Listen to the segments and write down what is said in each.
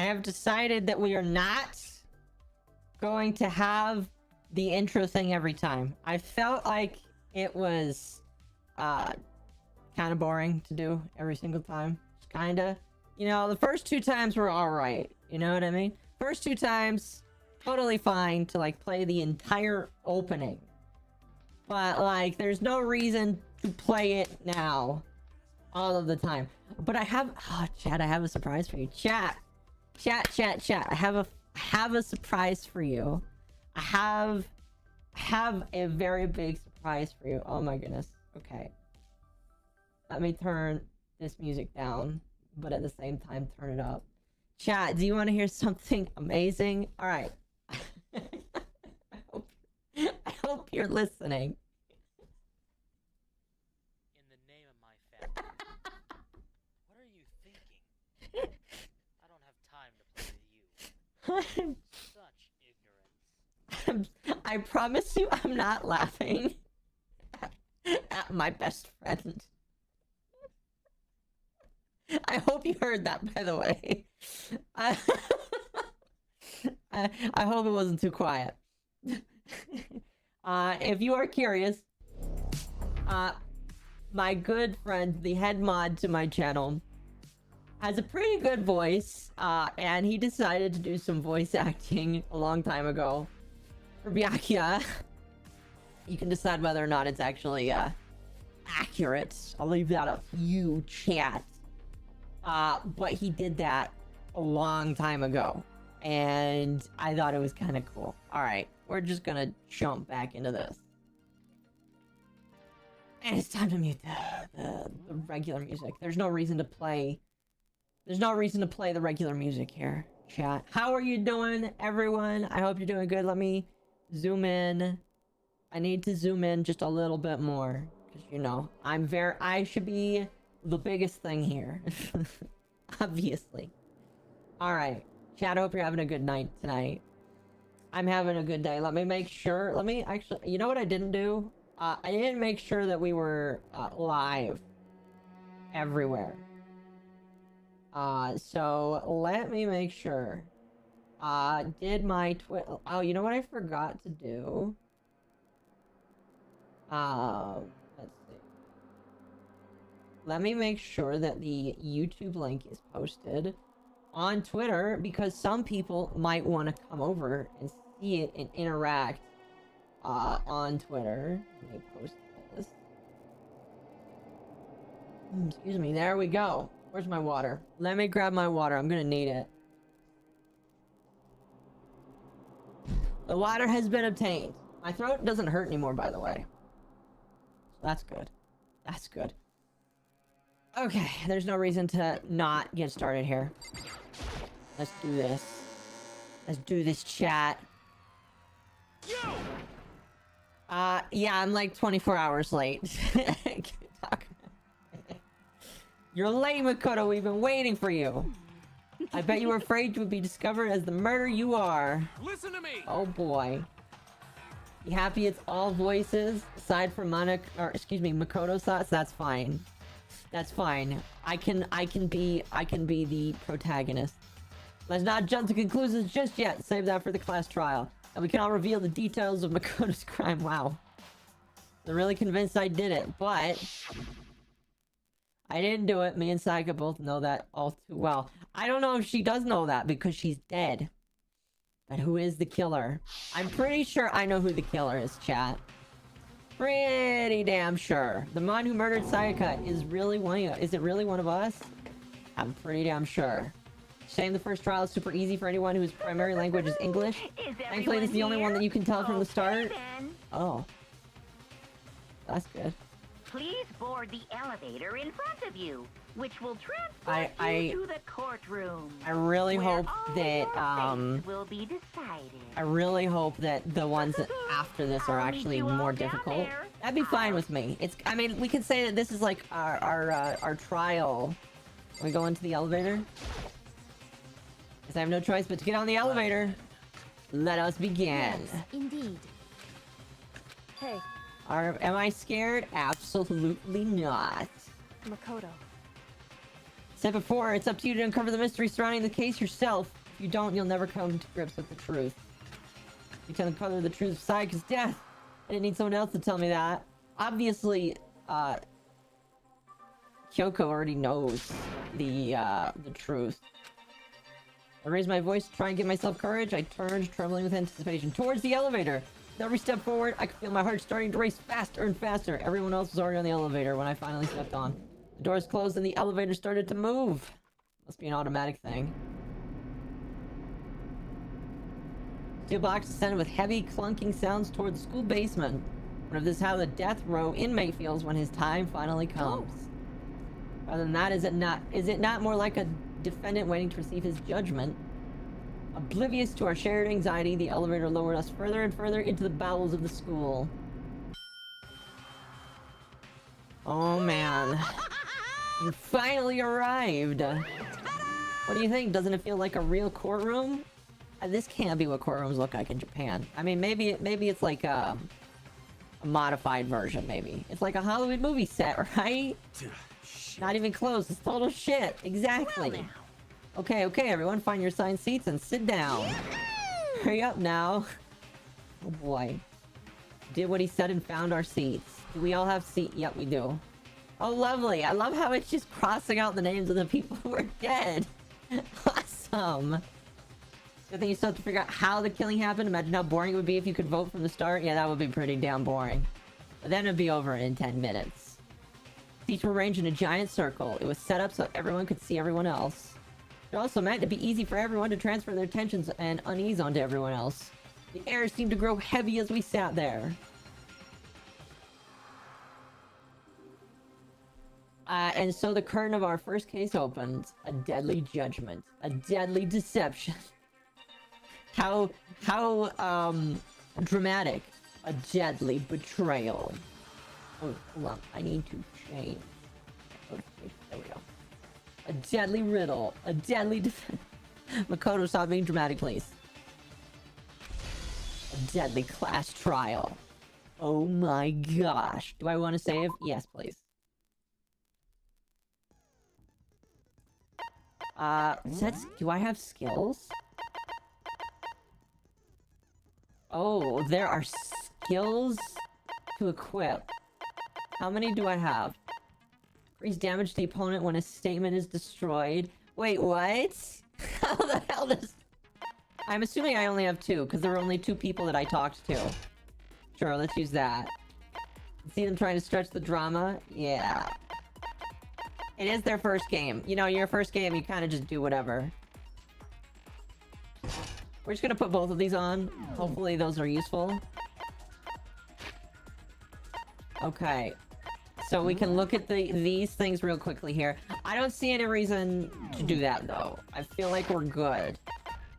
I have decided that we are not going to have the intro thing every time. I felt like it was kind of boring to do every single time. Kinda. You know, the first 2 times were alright. You know what I mean? First 2 times, totally fine to like play the entire opening. But like, there's no reason to play it now all of the time. But I have, oh, chat, I have a surprise for you. Chat. I have a surprise for you. I have a very big surprise for you. Oh my goodness. Okay. Let me turn this music down, but at the same time turn it up. Chat, do you want to hear something amazing? All right. I hope you're listening. In the name of my family. What are you thinking? I don't have time to play with you. Such ignorance. I promise you I'm not laughing at my best friend. I hope you heard that, by the way. I hope it wasn't too quiet. If you are curious, my good friend, the head mod to my channel, has a pretty good voice, and he decided to do some voice acting a long time ago for Byakuya. You can decide whether or not it's actually accurate. I'll leave that up to you, chat. But he did that a long time ago, and I thought it was kind of cool. All right, we're just gonna jump back into this, and it's time to mute the regular music. There's no reason to play. There's no reason to play the regular music here, chat. How are you doing, everyone? I hope you're doing good. Let me zoom in. I need to zoom in just a little bit more, because you know I should be the biggest thing here. Obviously. Alright. Chat, I hope you're having a good night tonight. I'm having a good day. Let me make sure. Let me actually... You know what I didn't do? I didn't make sure that we were live everywhere. So let me make sure. Did my Oh, you know what I forgot to do? Let's see. Let me make sure that the YouTube link is posted on Twitter, because some people might want to come over and see it and interact on Twitter. Let me post this. Excuse me. There we go. Where's my water? Let me grab my water. I'm gonna need it. The water has been obtained. My throat doesn't hurt anymore, by the way. That's good. That's good. Okay, there's no reason to not get started here. Let's do this. Let's do this, chat. Yeah, I'm like 24 hours late. You're late, Makoto. We've been waiting for you. I bet you were afraid you would be discovered as the murderer you are. Listen to me. Oh boy. You happy it's all voices aside from Makoto's thoughts? That's fine. That's fine. I can be the protagonist. Let's not jump to conclusions just yet. Save that for the class trial. And we can all reveal the details of Makoto's crime. Wow. I'm really convinced I did it, but I didn't do it. Me and Saika both know that all too well. I don't know if she does know that because she's dead. But who is the killer? I'm pretty sure I know who the killer is, chat. Pretty damn sure. The man who murdered Sayaka is really is it really one of us? I'm pretty damn sure. Saying the first trial is super easy for anyone whose primary language is English. Thankfully, this is the only one that you can tell from the start. Oh. That's good. Please board the elevator in front of you, which will transport you to the courtroom. I really hope that will be decided. I really hope that the ones after this are actually more difficult. That'd be fine with me. I mean, we could say that this is like our trial. Can we go into the elevator? Because I have no choice but to get on the elevator. Let us begin. Yes, indeed. Hey. Am I scared? Absolutely not. Makoto. Said before, it's up to you to uncover the mystery surrounding the case yourself. If you don't, you'll never come to grips with the truth. You can uncover the truth beside his death. I didn't need someone else to tell me that. Obviously, Kyoko already knows the truth. I raised my voice to try and give myself courage. I turned, trembling with anticipation, towards the elevator. With every step forward, I could feel my heart starting to race faster and faster. Everyone else was already on the elevator when I finally stepped on. The doors closed and the elevator started to move. Must be an automatic thing. Steel box descended with heavy, clunking sounds toward the school basement. One of this is how the death row inmate feels when his time finally comes. Rather than that, is it not more like a defendant waiting to receive his judgment? Oblivious to our shared anxiety, the elevator lowered us further and further into the bowels of the school. Oh man. You finally arrived! What do you think? Doesn't it feel like a real courtroom? This can't be what courtrooms look like in Japan. I mean, maybe it's like a modified version, maybe. It's like a Hollywood movie set, right? Not even close. It's total shit. Exactly. Well, okay, everyone, find your assigned seats and sit down. Hurry up now. Oh boy. Did what he said and found our seats. Do we all have seats? Yep, we do. Oh, lovely. I love how it's just crossing out the names of the people who are dead. Awesome. Good thing you still have to figure out how the killing happened. Imagine how boring it would be if you could vote from the start. Yeah, that would be pretty damn boring. But then it'd be over in 10 minutes. Seats were arranged in a giant circle. It was set up so everyone could see everyone else. It also meant it'd be easy for everyone to transfer their tensions and unease onto everyone else. The air seemed to grow heavy as we sat there. And so the curtain of our first case opens. A deadly judgment. A deadly deception. How dramatic. A deadly betrayal. Oh, hold on. I need to change. There we go. A deadly riddle. A deadly Makoto, stop being dramatic, please. A deadly class trial. Oh my gosh. Do I want to save? Yes, please. Do I have skills? Oh, there are skills to equip. How many do I have? Increase damage to the opponent when a statement is destroyed. Wait, what? How the hell does... I'm assuming I only have 2, because there were only 2 people that I talked to. Sure, let's use that. See them trying to stretch the drama? Yeah. It is their first game. You know, your first game, you kind of just do whatever. We're just gonna put both of these on. Hopefully those are useful. Okay. So we can look at these things real quickly here. I don't see any reason to do that, though. I feel like we're good.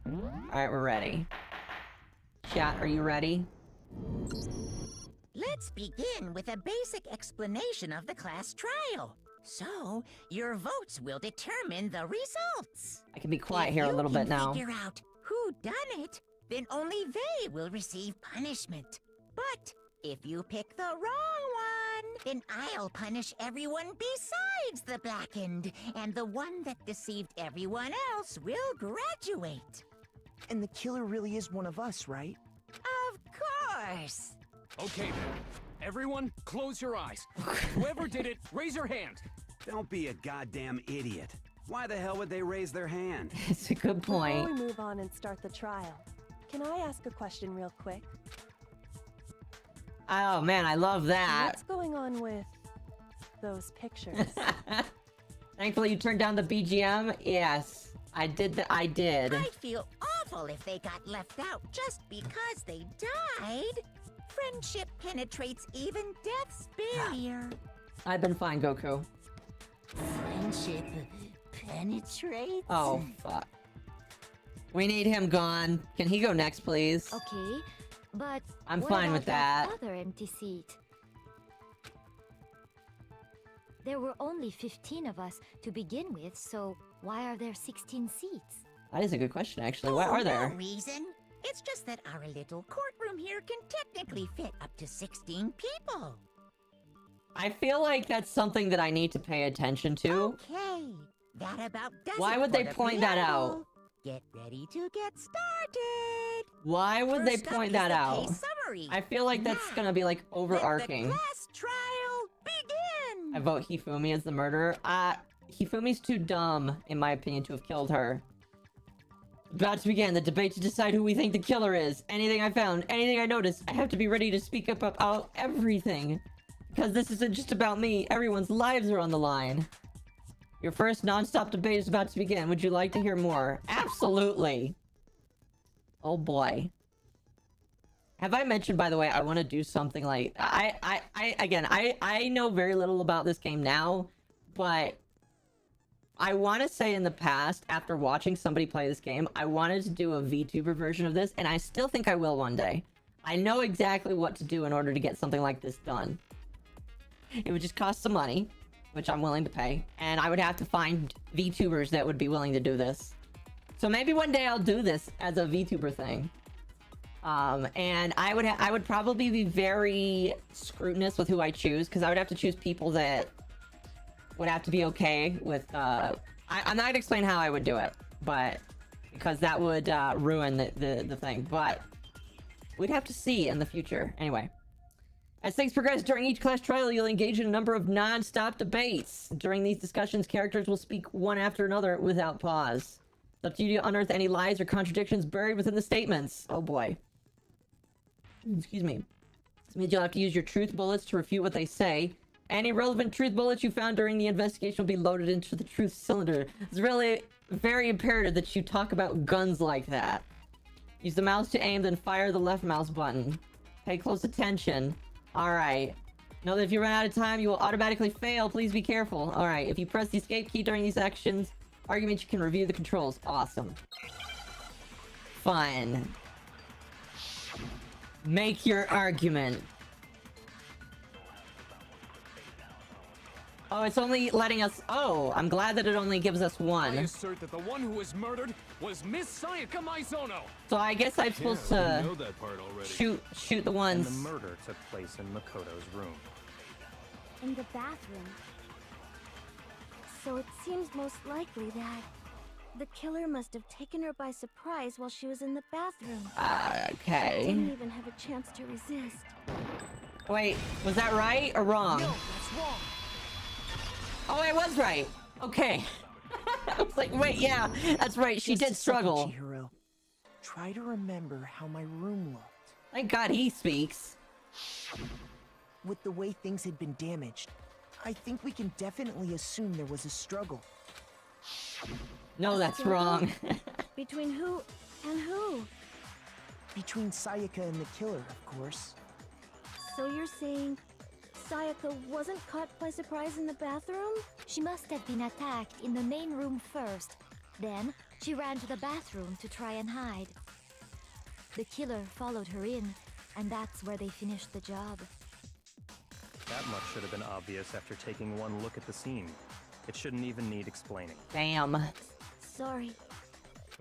Alright, we're ready. Chat, are you ready? Let's begin with a basic explanation of the class trial. So, your votes will determine the results. I can be quiet here a little bit now. If you figure out who done it, then only they will receive punishment. But if you pick the wrong one, then I'll punish everyone besides the blackened, and the one that deceived everyone else will graduate. And the killer really is one of us, right? Of course. Okay then. Everyone, close your eyes. Whoever did it, raise your hand. Don't be a goddamn idiot. Why the hell would they raise their hand? It's a good point. Before we move on and start the trial, can I ask a question real quick? Oh man, I love that. What's going on with those pictures? Thankfully you turned down the BGM. Yes, I did. I did. I'd feel awful if they got left out just because they died. Friendship penetrates even death's barrier. I've been fine, Goku. Friendship penetrates? Oh, fuck. We need him gone. Can he go next, please? Okay, but I'm what fine about with that. Other empty seat? There were only 15 of us to begin with, so why are there 16 seats? That is a good question, actually. What are there? No reason. It's just that our little courtroom here can technically fit up to 16 people. I feel like that's something that I need to pay attention to. Okay. That about does Why it would for they the point that preamble. out? Get ready to get started. Why would they First up point is that the out? case summary. I feel like that's Now, gonna be like let overarching. the class trial begin. I vote Hifumi as the murderer. Hifumi's too dumb, in my opinion, to have killed her. About to begin the debate to decide who we think the killer is. Anything I found, anything I noticed, I have to be ready to speak up about everything. Because this isn't just about me, everyone's lives are on the line. Your first non-stop debate is about to begin. Would you like to hear more? Absolutely. Oh boy. Have I mentioned, by the way, I want to do something like... I know very little about this game now, but... I want to say in the past, after watching somebody play this game, I wanted to do a VTuber version of this, and I still think I will one day. I know exactly what to do in order to get something like this done. It would just cost some money, which I'm willing to pay, and I would have to find VTubers that would be willing to do this. So maybe one day I'll do this as a VTuber thing. And I would probably be very scrutinous with who I choose, because I would have to choose people that would have to be okay with, I'm not gonna explain how I would do it, but, because that would, ruin the thing, but we'd have to see in the future. Anyway. As things progress during each class trial, you'll engage in a number of non-stop debates. During these discussions, characters will speak one after another without pause. It's up to you to unearth any lies or contradictions buried within the statements. Oh boy. Excuse me. This means you'll have to use your truth bullets to refute what they say. Any relevant truth bullets you found during the investigation will be loaded into the truth cylinder. It's really very imperative that you talk about guns like that. Use the mouse to aim, then fire the left mouse button. Pay close attention. Alright. Know that if you run out of time, you will automatically fail. Please be careful. Alright, if you press the escape key during these actions, arguments, you can review the controls. Awesome. Fun. Make your argument. Oh, it's only letting us... Oh, I'm glad that it only gives us one. I assert that the one who was murdered was Miss Sayaka Maizono. So I guess I'm supposed to know that part already. shoot the ones... And the murder took place in Makoto's room. In the bathroom. So it seems most likely that the killer must have taken her by surprise while she was in the bathroom. Okay. Didn't even have a chance to resist. Wait, was that right or wrong? No, that's wrong. Oh, I was right. Okay. I was like, wait, yeah, that's right. She did struggle. Chihiro. Try to remember how my room looked. Thank God he speaks. With the way things had been damaged, I think we can definitely assume there was a struggle. No, that's wrong. Between who and who? Between Sayaka and the killer, of course. So you're saying Sayaka wasn't caught by surprise in the bathroom? She must have been attacked in the main room first. Then, she ran to the bathroom to try and hide. The killer followed her in, and that's where they finished the job. That much should have been obvious after taking one look at the scene. It shouldn't even need explaining. Damn. Sorry.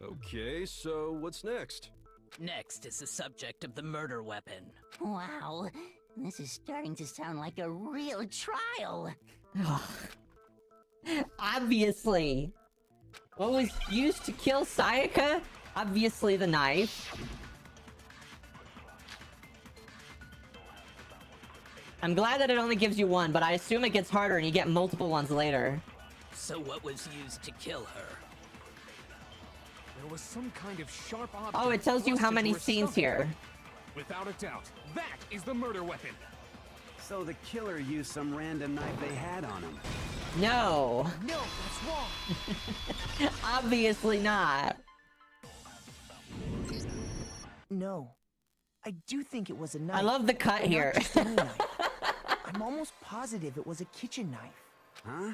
Okay, so what's next? Next is the subject of the murder weapon. Wow, this is starting to sound like a real trial. Obviously. What was used to kill Sayaka? Obviously the knife. I'm glad that it only gives you one, but I assume it gets harder and you get multiple ones later. So what was used to kill her? There was some kind of sharp object. Oh, it tells you how thrusted many to her scenes stomach. here. Without a doubt, that is the murder weapon. So the killer used some random knife they had on him. No. No, that's wrong. Obviously not. No. I do think it was a knife. I love the cut here. Not just any knife. I'm almost positive it was a kitchen knife. Huh?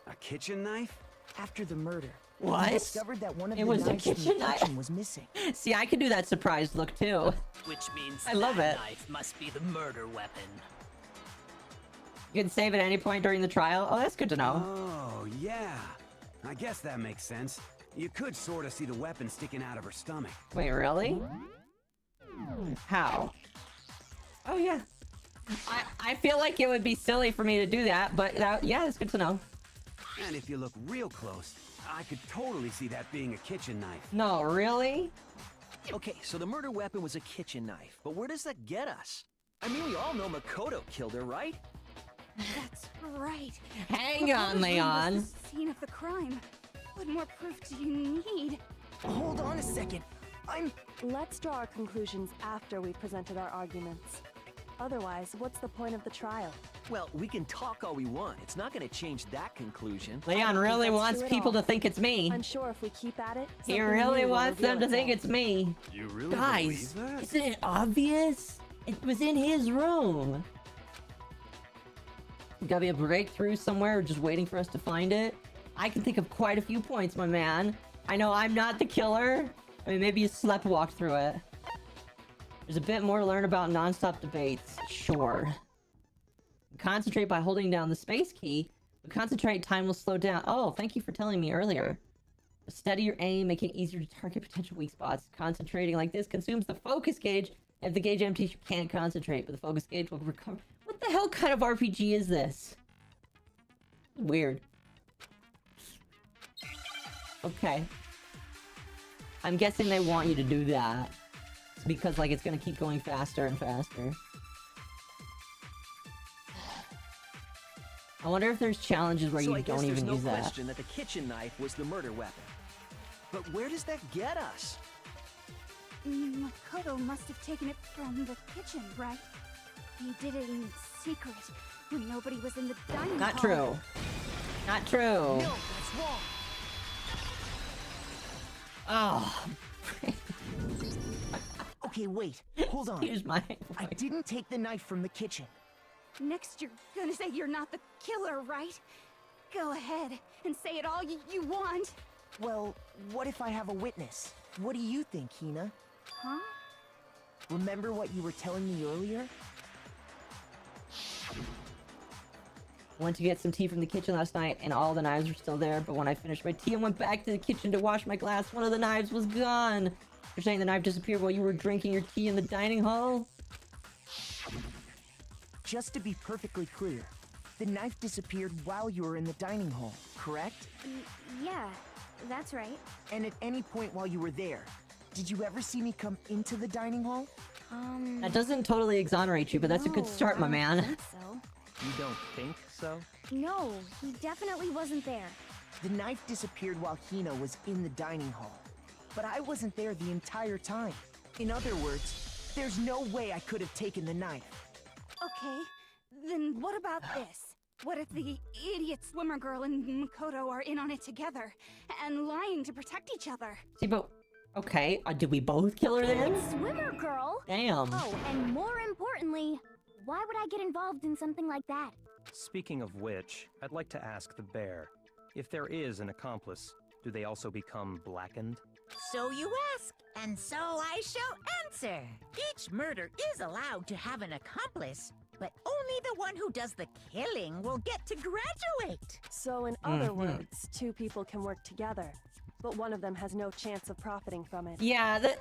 A kitchen knife? After the murder, What? I discovered that one of It the was a knives from the kitchen knife? kitchen was missing. See, I can do that surprised look too. Which means I love that it. knife must be the murder weapon. You can save at any point during the trial. Oh, that's good to know. Oh, yeah. I guess that makes sense. You could sort of see the weapon sticking out of her stomach. Wait, really? How? Oh, yeah. I feel like it would be silly for me to do that, but yeah, it's good to know. And if you look real close, I could totally see that being a kitchen knife. No, really? Okay, so the murder weapon was a kitchen knife, but where does that get us? I mean, we all know Makoto killed her, right? That's right. Hang on, Leon. Was the scene of the crime. What more proof do you need? Hold on a second. Let's draw our conclusions after we've presented our arguments. Otherwise, what's the point of the trial? Well, we can talk all we want. It's not going to change that conclusion. Leon really wants people to think it's me. I'm sure if we keep at it, He really wants them to think it's me. You really Guys, believe that? isn't it obvious? It was in his room. Gotta be a breakthrough somewhere, just waiting for us to find it. I can think of quite a few points, my man. I know I'm not the killer. I mean, maybe you sleptwalked through it. There's a bit more to learn about non-stop debates. Sure. Concentrate by holding down the space key. But concentrate time will slow down. Oh, thank you for telling me earlier. Steady your aim, make it easier to target potential weak spots. Concentrating like this consumes the focus gauge. If the gauge empties, you can't concentrate, but the focus gauge will recover. What the hell kind of RPG is this? Weird. Okay. I'm guessing they want you to do that. It's because, like, it's gonna keep going faster and faster. I wonder if there's challenges where you don't even use that. So I guess there's no question that the kitchen knife was the murder weapon. But where does that get us? Makoto must have taken it from the kitchen, right? He did it in secret when nobody was in the dining hall. Not true. Not true. No, that's wrong. Oh. Okay, wait. Hold on. Here's my... I didn't take the knife from the kitchen. Next, you're gonna say you're not the killer, right? Go ahead and say it all you want. Well, what if I have a witness? What do you think, Hina? Huh? Remember what you were telling me earlier? Went to get some tea from the kitchen last night, and all the knives were still there, but when I finished my tea and went back to the kitchen to wash my glass, one of the knives was gone. You're saying the knife disappeared while you were drinking your tea in the dining hall? Just to be perfectly clear, the knife disappeared while you were in the dining hall, correct? Yeah, that's right. And at any point while you were there, did you ever see me come into the dining hall? That doesn't totally exonerate you, but that's a good start, my man. I don't think so. You don't think so? No, he definitely wasn't there. The knife disappeared while Hina was in the dining hall. But I wasn't there the entire time. In other words, there's no way I could have taken the knife. Okay, then what about this? What if the idiot swimmer girl and Makoto are in on it together and lying to protect each other? See, but... Okay, did we both kill her then? Swimmer girl? Damn. Oh, and more importantly, why would I get involved in something like that? Speaking of which, I'd like to ask the bear, if there is an accomplice, do they also become blackened? So you ask, and so I shall answer. Each murder is allowed to have an accomplice, but only the one who does the killing will get to graduate. So in other words, two people can work together, but one of them has no chance of profiting from it. Yeah,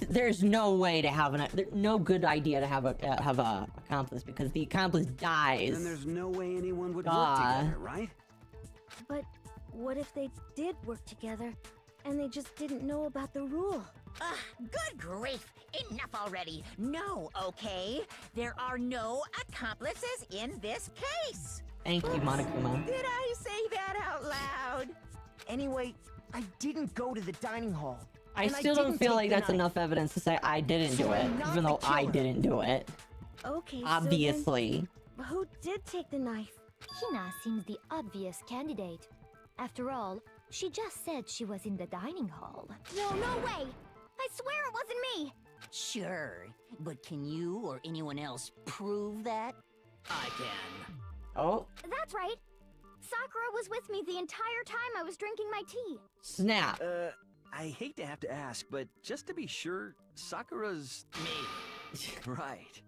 there's no way to have no good idea to have a accomplice, because the accomplice dies. Then there's no way anyone would work together, right? But what if they did work together, and they just didn't know about the rule? Good grief! Enough already! No, okay? There are no accomplices in this case! Thank you, Monokuma. Did I say that out loud? Anyway, I didn't go to the dining hall. I still don't feel like that's enough evidence to say I didn't do it, even though I didn't do it. Okay, Obviously. So then, who did take the knife? Hina seems the obvious candidate. After all, she just said she was in the dining hall. No way! I swear it wasn't me! Sure, but can you or anyone else prove that? I can. Oh. That's right! Sakura was with me the entire time I was drinking my tea. Snap. I hate to have to ask, but just to be sure, Sakura's... me. Right.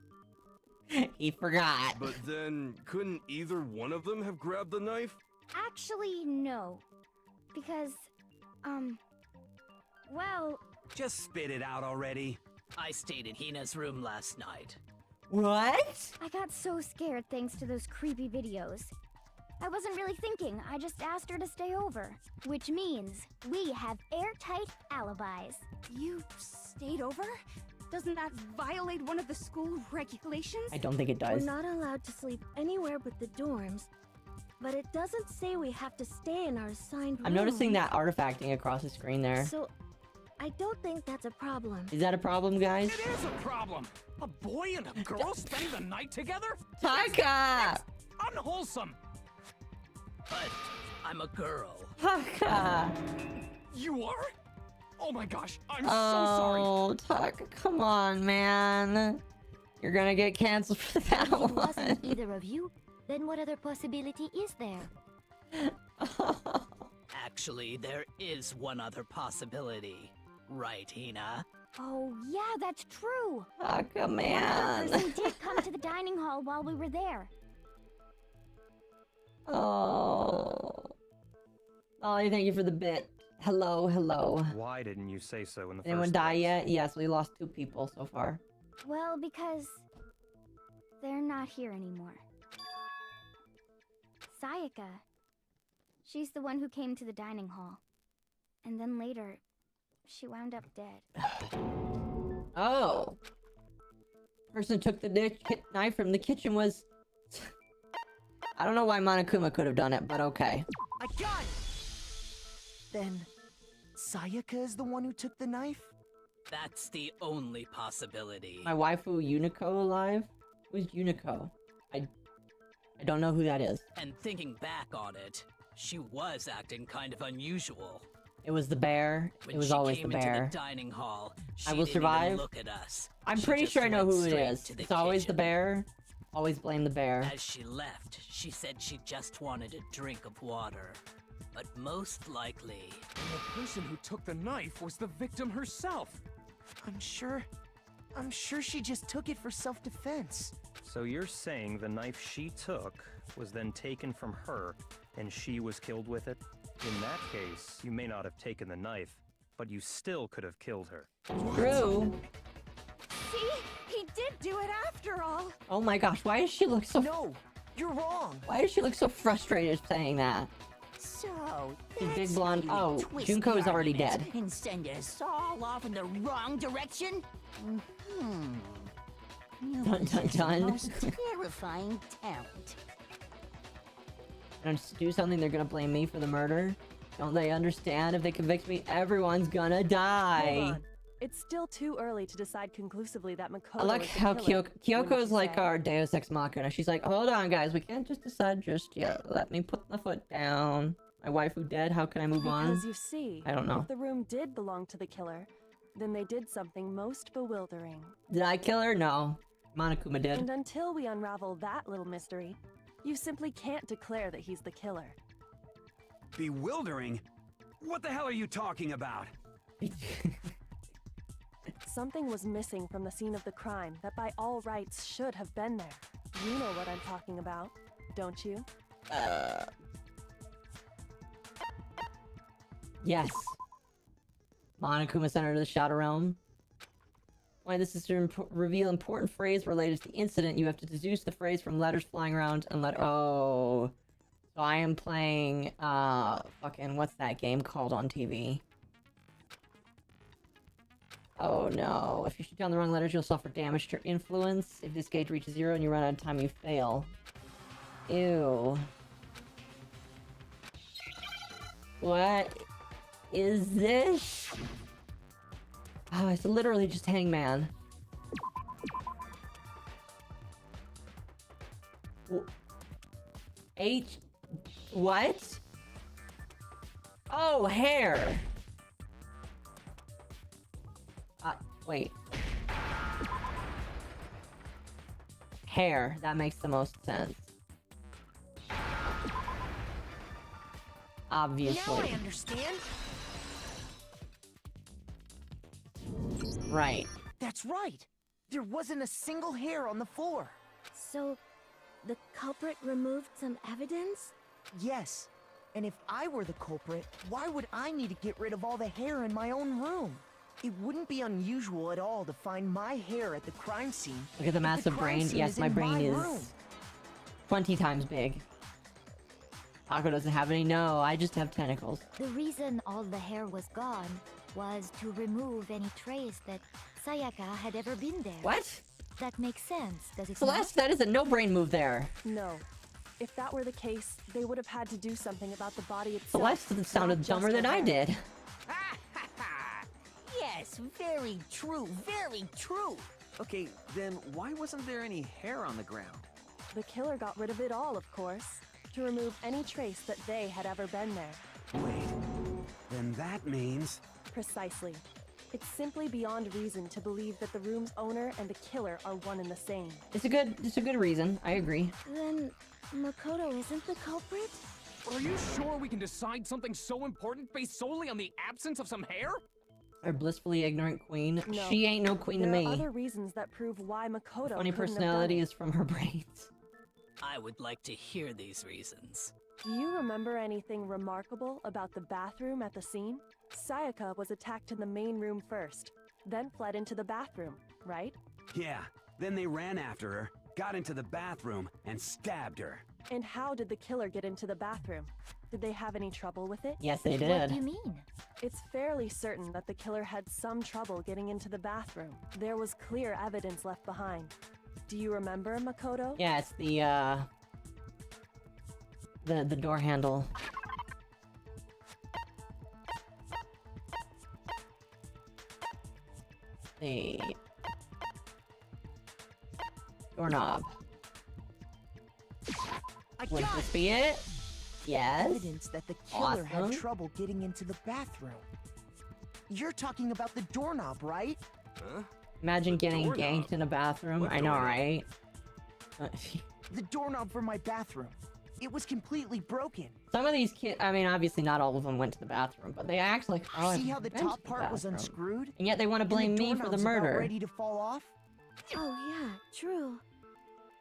He forgot. But then, couldn't either one of them have grabbed the knife? Actually, no. Because, well... Just spit it out already. I stayed in Hina's room last night. What? I got so scared thanks to those creepy videos. I wasn't really thinking. I just asked her to stay over. Which means we have airtight alibis. You stayed over? Doesn't that violate one of the school regulations? I don't think it does. We're not allowed to sleep anywhere but the dorms. But it doesn't say we have to stay in our assigned room. I'm noticing that artifacting across the screen there. So, I don't think that's a problem. Is that a problem, guys? It is a problem. A boy and a girl spending the night together? Taka! That's unwholesome. But I'm a girl. Taka! You are? Oh my gosh, I'm so sorry. Oh, Taka, come on, man. You're gonna get canceled for that If it one. wasn't either of you, then what other possibility is there? Actually, there is one other possibility. Right, Hina? Oh, yeah, that's true. Taka, A man. person did come to the dining hall while we were there. Oh. Ollie, thank you for the bit. Hello, hello. Why didn't you say so in the Anyone first die place? yet? Yes, we lost 2 people so far. Well, because they're not here anymore. Sayaka. She's the one who came to the dining hall. And then later, she wound up dead. Oh. Person took the knife from the kitchen was... I don't know why Monokuma could have done it, but okay. I got it! Then, Sayaka is the one who took the knife? That's the only possibility. My waifu Unico alive? Who's Unico? I don't know who that is. And thinking back on it, she was acting kind of unusual. It was the bear. When It was she always came the into bear. the dining hall, she I will didn't even survive. look at us. I'm She pretty just sure I know went who it straight is. to the It's always the kitchen. bear. Always blame the bear. As she left, she said she just wanted a drink of water. But most likely... And the person who took the knife was the victim herself. I'm sure she just took it for self-defense. So you're saying the knife she took was then taken from her, and she was killed with it? In that case, you may not have taken the knife, but you still could have killed her. True. See? He did do it after all. Oh my gosh, why does she look so... No, you're wrong. Why does she look so frustrated saying that? So, She's big that's blonde. how you Oh, twist Junko the is already argument dead. And send us all off in the wrong direction? You Dun, dun, possess the dun. most terrifying talent. Gonna do something, they're gonna blame me for the murder? Don't they understand? If they convict me, everyone's gonna Hold die. on. It's still too early to decide conclusively that Makoto I like is the how killer, Kyoko wouldn't is you like say? our Deus Ex Machina. She's like, hold on, guys, we can't just decide just yet. Let me put the foot down. My waifu dead. How can I move on? Because you see, I don't know. if the room did belong to the killer, then they did something most bewildering. Did I kill her? No. Monokuma did. And until we unravel that little mystery, you simply can't declare that he's the killer. Bewildering? What the hell are you talking about? Something was missing from the scene of the crime that by all rights should have been there. You know what I'm talking about, don't you? Yes. Monokuma sent her to the Shadow Realm. Why this is to reveal important phrase related to the incident. You have to deduce the phrase from letters flying around and oh. So I am playing, fucking, what's that game called on TV? Oh no. If you shoot down the wrong letters, you'll suffer damage to your influence. If this gauge reaches 0 and you run out of time, you fail. Ew. What is this? Oh, it's literally just Hangman. H... What? Oh, hair! Wait. Hair. That makes the most sense. Obviously. Now I understand. Right. That's right. There wasn't a single hair on the floor. So, the culprit removed some evidence? Yes. And if I were the culprit, why would I need to get rid of all the hair in my own room? It wouldn't be unusual at all to find my hair at the crime scene. Look at the if massive crime brain. scene Yes, is my in brain is room. 20 times big. Akko doesn't have any. No, I just have tentacles. The reason all the hair was gone was to remove any trace that Sayaka had ever been there. What? That makes sense, does it Celeste, not? that is a no-brain move there. No. If that were the case, they would have had to do something about the body itself. Celeste sounded not dumber just than her I hair. did. Yes, very true, very true. Okay, then why wasn't there any hair on the ground? The killer got rid of it all, of course, to remove any trace that they had ever been there. Wait, then that means... Precisely. It's simply beyond reason to believe that the room's owner and the killer are one and the same. It's a good reason. I agree. Then Makoto isn't the culprit? Are you sure we can decide something so important based solely on the absence of some hair? Our blissfully ignorant queen. No. She ain't no queen to me. There are other reasons that prove why Makoto Funny couldn't have done personality it. is from her brains. I would like to hear these reasons. Do you remember anything remarkable about the bathroom at the scene? Sayaka was attacked in the main room first, then fled into the bathroom, right? Yeah, then they ran after her, got into the bathroom, and stabbed her. And how did the killer get into the bathroom? Did they have any trouble with it? Yes, they did. What do you mean? It's fairly certain that the killer had some trouble getting into the bathroom. There was clear evidence left behind. Do you remember, Makoto? Yeah, it's the door handle. The doorknob. Would this be it? Yes. Evidence that the killer had Awesome. trouble getting into the bathroom. You're talking about the doorknob, right? Huh? Imagine getting Doorknob? ganked in a bathroom. What I know, doorknob? right? The doorknob for my bathroom. It was completely broken. Some of these kids, I mean, obviously not all of them went to the bathroom, but they actually. Oh, See how the I've been top to the part was bathroom. unscrewed? And yet they want to blame And the me for the doorknob's about murder. ready to fall off? Oh yeah, true.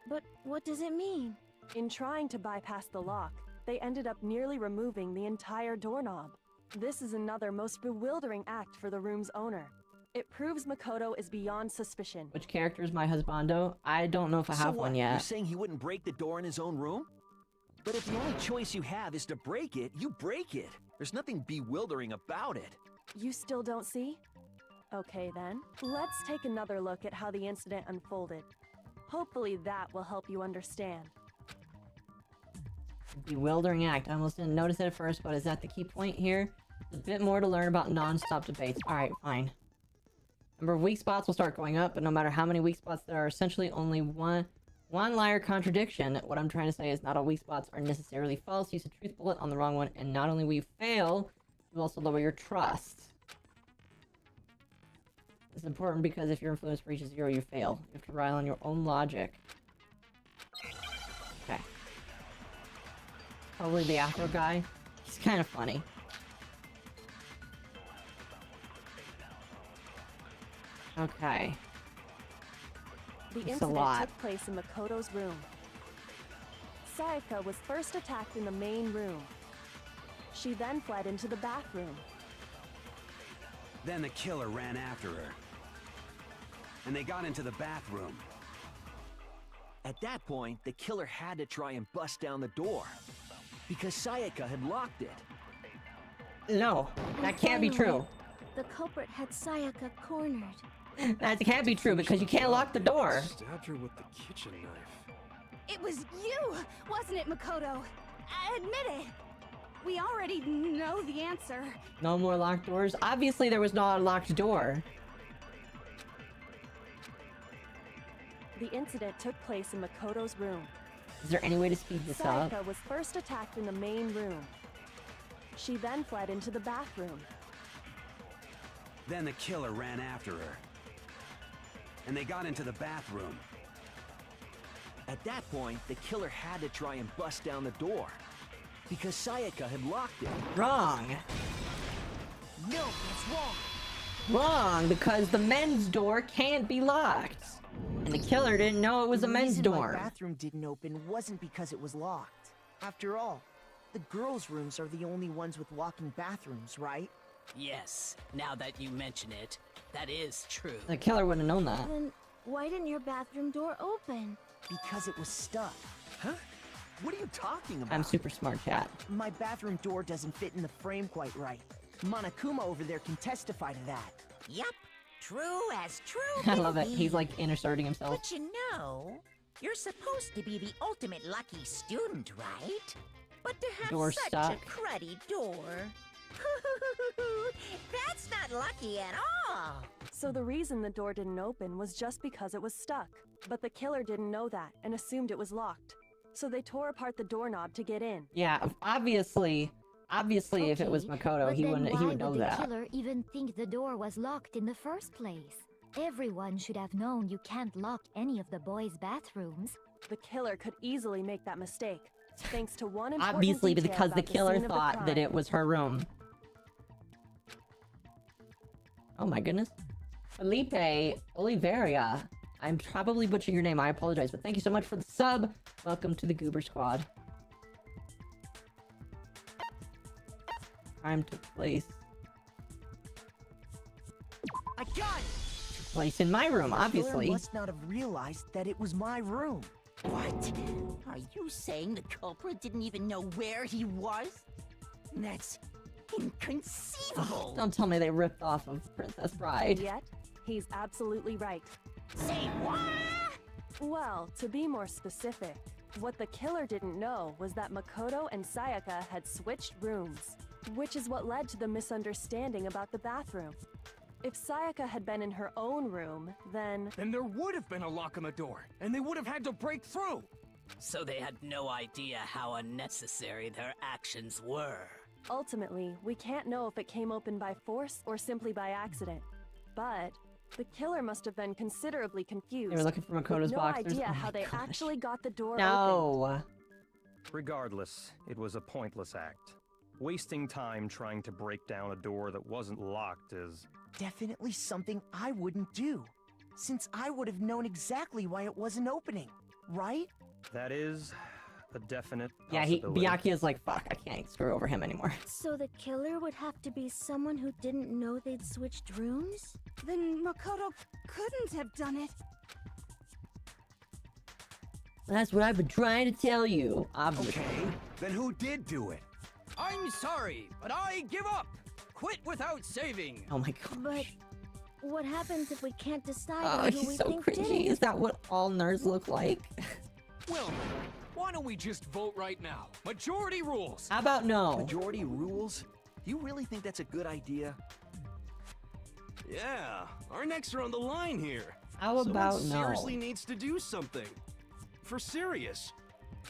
But what does it mean? In trying to bypass the lock, they ended up nearly removing the entire doorknob. This is another most bewildering act for the room's owner. It proves Makoto is beyond suspicion. Which character is my husbando? I don't know if I So have what, one You're yet. saying he wouldn't break the door in his own room? But if the only choice you have is to break it, you break it. There's nothing bewildering about it. You still don't see? Okay then, let's take another look at how the incident unfolded. Hopefully that will help you understand. Bewildering act. I almost didn't notice it at first, but is that the key point here? A bit more to learn about non-stop debates. Alright, fine. Number of weak spots will start going up, but no matter how many weak spots there are, essentially only one liar contradiction. What I'm trying to say is not all weak spots are necessarily false. Use a truth bullet on the wrong one, and not only will you fail, you also lower your trust. It's important because if your influence reaches 0, you fail. You have to rely on your own logic. Okay. Probably the Afro guy. He's kind of funny. Okay. The It's a incident lot. took place in Makoto's room. Sayaka was first attacked in the main room. She then fled into the bathroom. Then the killer ran after her. And they got into the bathroom. At that point, the killer had to try and bust down the door. Because Sayaka had locked it. No, that can't be true. The culprit had Sayaka cornered. That can't be true because you can't lock the door. Stabbed her with the kitchen knife. It was you, wasn't it, Makoto? Admit it. We already know the answer. No more locked doors? Obviously there was not a locked door. The incident took place in Makoto's room. Is there any way to speed this up? Sayaka was first attacked in the main room. She then fled into the bathroom. Then the killer ran after her. And they got into the bathroom. At that point, the killer had to try and bust down the door. Because Sayaka had locked it. Wrong. No, that's wrong. Wrong, because the men's door can't be locked. And the killer didn't know it was a men's The reason door. my bathroom didn't open wasn't because it was locked. After all, the girls' rooms are the only ones with walking bathrooms, right? Yes, now that you mention it, that is true. The killer wouldn't have known that. Then why didn't your bathroom door open? Because it was stuck. Huh? What are you talking about? I'm super smart, chat. My bathroom door doesn't fit in the frame quite right. Monokuma over there can testify to that. Yup, true as true. I love it. can He's be. like inserting himself. But you know, you're supposed to be the ultimate lucky student, right? But to have Door such stuck. a cruddy door... That's not lucky at all! So the reason the door didn't open was just because it was stuck. But the killer didn't know that and assumed it was locked. So they tore apart the doorknob to get in. Yeah, obviously, if it was Makoto, But he then wouldn't. He would know why would that. the killer even think the door was locked in the first place? Everyone should have known you can't lock any of the boys' bathrooms. The killer could easily make that mistake, thanks to one important Obviously, detail because the about killer scene of the thought that crime. it was her room. Oh my goodness. Felipe Oliveria. I'm probably butchering your name. I apologize, but thank you so much for the sub. Welcome to the Goober Squad. Crime took place. I got it! Place in my room, The obviously. killer must not have realized that it was my room. What? Are you saying the culprit didn't even know where he was? That's inconceivable. Don't tell me they ripped off of Princess Bride. And yet, he's absolutely right. Say what? Well, to be more specific, what the killer didn't know was that Makoto and Sayaka had switched rooms, which is what led to the misunderstanding about the bathroom. If Sayaka had been in her own room, then there would have been a lock on the door, and they would have had to break through. So they had no idea how unnecessary their actions were. ultimately, we can't know if it came open by force or simply by accident. But the killer must have been considerably confused. They were looking for Makoto's with no boxers. idea Oh how my they gosh. actually got the door open. No. Regardless, it was a pointless act. Wasting time trying to break down a door that wasn't locked is... Definitely something I wouldn't do, since I would have known exactly why it wasn't opening, right? That is a definite Yeah, possibility. Byakuya's like, fuck, I can't screw over him anymore. So the killer would have to be someone who didn't know they'd switched rooms? Then Makoto couldn't have done it. That's what I've been trying to tell you, obviously. Okay, then who did do it? I'm sorry, but I give up. Quit without saving. Oh my god. But what happens if we can't decide Oh, on who we he's so think cringy. did it? Is that what all nerds look like? Well, why don't we just vote right now? Majority rules. How about no? Majority rules? You really think that's a good idea? Yeah, our necks are on the line here. How about Someone no? seriously needs to do something. For serious.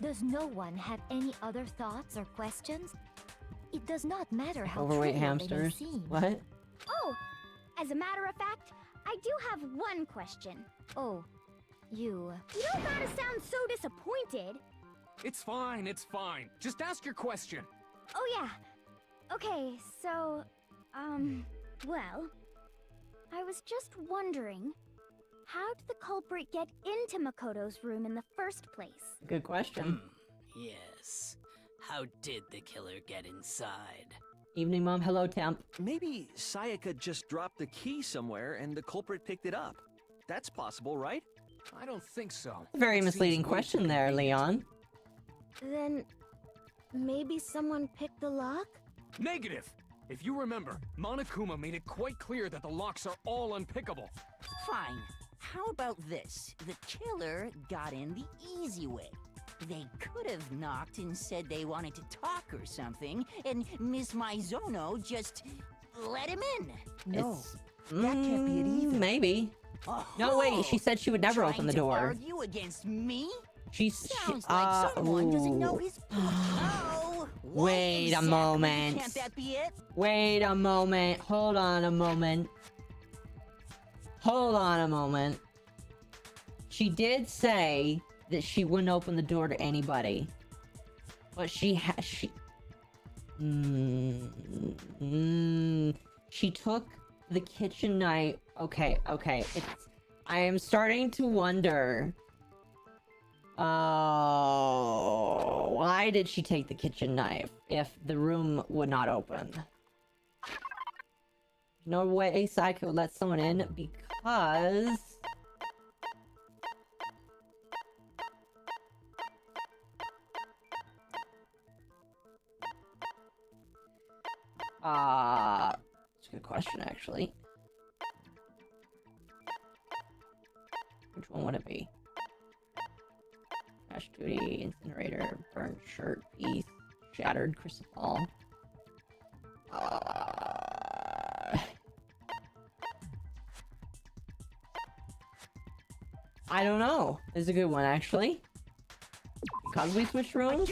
Does no one have any other thoughts or questions? It does not matter how Overweight trivial they may hamsters? seem. What? Oh, as a matter of fact, I do have one question. Oh, you... You don't gotta sound so disappointed. It's fine, it's fine. Just ask your question. Oh yeah. Okay, so, well, I was just wondering, how did the culprit get into Makoto's room in the first place? Good question. Yes. How did the killer get inside? Evening, Mom. Hello, Temp. Maybe Sayaka just dropped the key somewhere and the culprit picked it up. That's possible, right? I don't think so. Very That misleading seems way question too there, convenient. Leon. Then... maybe someone picked the lock? Negative! If you remember, Monokuma made it quite clear that the locks are all unpickable. Fine. How about this? The killer got in the easy way. They could have knocked and said they wanted to talk or something, and Miss Maizono just let him in. No, that can't be it either. Maybe. No, wait. She said she would never open the Trying to door. argue against me? Sounds like someone doesn't know ooh. his... Oh! what Wait a exactly moment. Can't that be it? Wait a moment. Hold on a moment. Hold on a moment. She did say that she wouldn't open the door to anybody. But she she took the kitchen knife. Okay. I am starting to wonder. Oh, why did she take the kitchen knife if the room would not open? No way Psycho would let someone in because... That's a good question, actually. Which one would it be? Crash duty, incinerator, burned shirt, piece, shattered crucible. I don't know. It's a good one, actually. Because we switched rooms?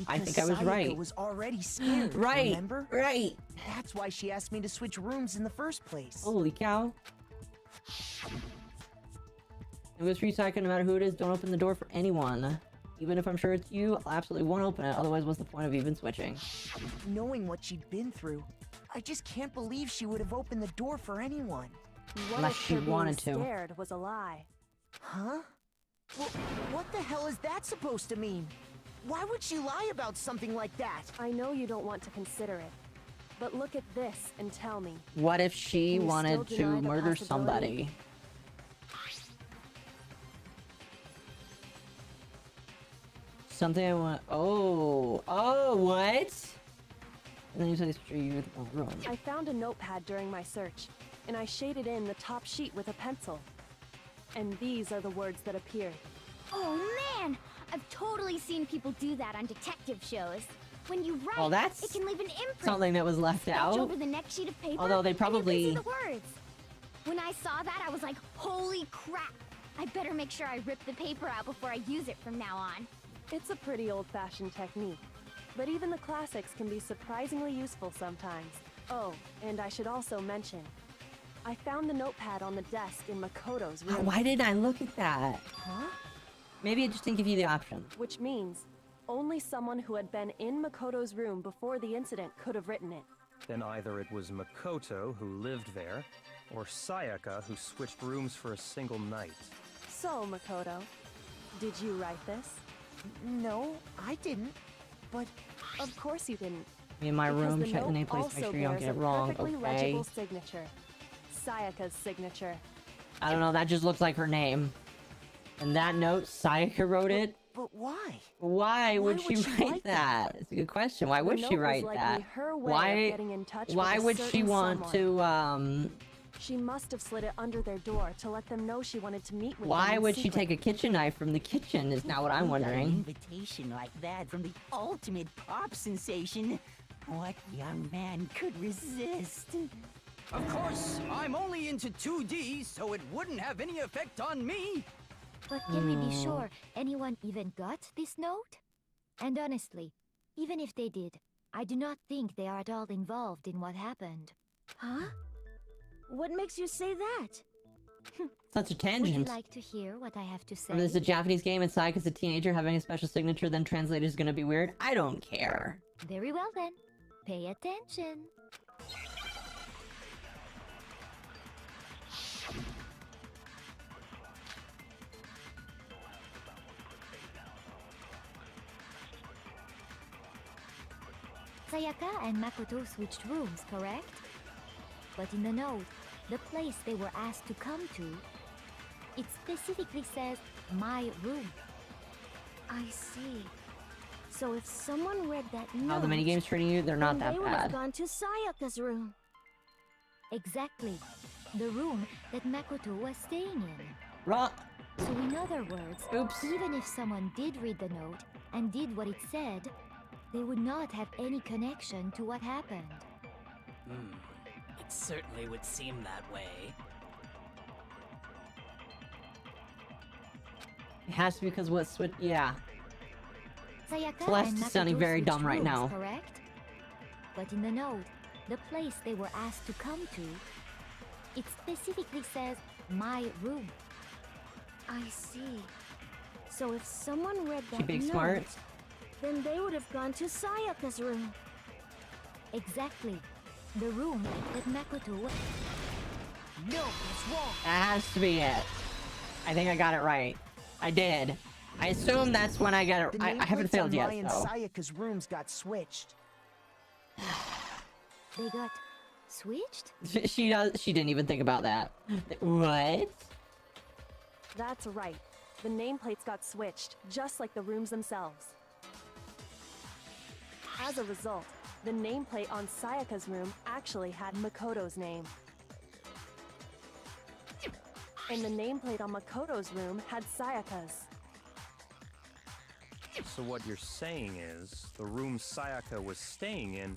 I think I was Sayaka right. was already scared, Right, remember? right. That's why she asked me to switch rooms in the first place. Holy cow. It was free Sayaka, no matter who it is, don't open the door for anyone. Even if I'm sure it's you, I absolutely won't open it, otherwise what's the point of even switching? Knowing what she'd been through, I just can't believe she would have opened the door for anyone. What Unless if she her being wanted to. scared was a lie? Huh? Well, what the hell is that supposed to mean? Why would she lie about something like that? I know you don't want to consider it, but look at this and tell me. What if she Can you wanted still to deny the murder possibility? somebody? Something I want. Oh, what? And then you said it's for you with the room. I found a notepad during my search, and I shaded in the top sheet with a pencil. And these are the words that appeared. Oh man! I've totally seen people do that on detective shows. When you write, Well, that's it can leave an imprint. something that was left Sketch out. over the next sheet of paper. Although they and you can probably- see the words. When I saw that, I was like, holy crap! I better make sure I rip the paper out before I use it from now on. It's a pretty old-fashioned technique, but even the classics can be surprisingly useful sometimes. Oh, and I should also mention, I found the notepad on the desk in Makoto's room. Why didn't I look at that? Huh? Maybe it just didn't give you the option. Which means, only someone who had been in Makoto's room before the incident could have written it. Then either it was Makoto who lived there, or Sayaka who switched rooms for a single night. So, Makoto, did you write this? No, I didn't. But of course you didn't. Me in my Because room, the check the note nameplates, make also sure you don't bears get it a wrong, perfectly okay? legible signature. Sayaka's signature. I don't know, that just looks like her name. And that note, Sayaka wrote it? But why? Why would she write write that? It's a good question. Why would The she note was write likely that? her way of Why? getting in touch Why with a would she certain want someone. to? She must have slid it under their door to let them know she wanted to meet with them Why in would she secret. take a kitchen knife from the kitchen? Is now what I'm We got an wondering. invitation like that from the ultimate pop sensation. What young man could resist? Of course, I'm only into 2D, so it wouldn't have any effect on me. But can we be sure anyone even got this note? And honestly, even if they did, I do not think they are at all involved in what happened. Huh? What makes you say that? Such a Would you tangent. like to hear what I have to say? This is a Japanese game and Sayaka's a teenager. Having a special signature then translated is gonna be weird. I don't care. Very well then. Pay attention. Sayaka and Makoto switched rooms, correct? But in the note, the place they were asked to come to, it specifically says, my room. I see. So if someone read that note, How the minigames treating you? They're not then that they would have bad. gone to Sayaka's room. Exactly. The room that Makoto was staying in. Wrong. So in other words, even if someone did read the note and did what it said, they would not have any connection to what happened. It certainly would seem that way. It has to be because what switch? Yeah. Sayaka Celeste and is Makoto sounding very switched dumb right rooms, now. Correct? But in the note, the place they were asked to come to, it specifically says my room. I see. So if someone read that She big note, smart. then they would have gone to Sayaka's room. Exactly. The room that Makoto was... No, it's wrong. That has to be it. I think I got it right. I did. I assume that's when I got it. The I haven't nameplates failed on yet, Mai and so. Sayaka's rooms got switched. They got switched? She didn't even think about that. What? That's right. The nameplates got switched, just like the rooms themselves. As a result, The nameplate on Sayaka's room actually had Makoto's name. And the nameplate on Makoto's room had Sayaka's. So what you're saying is, the room Sayaka was staying in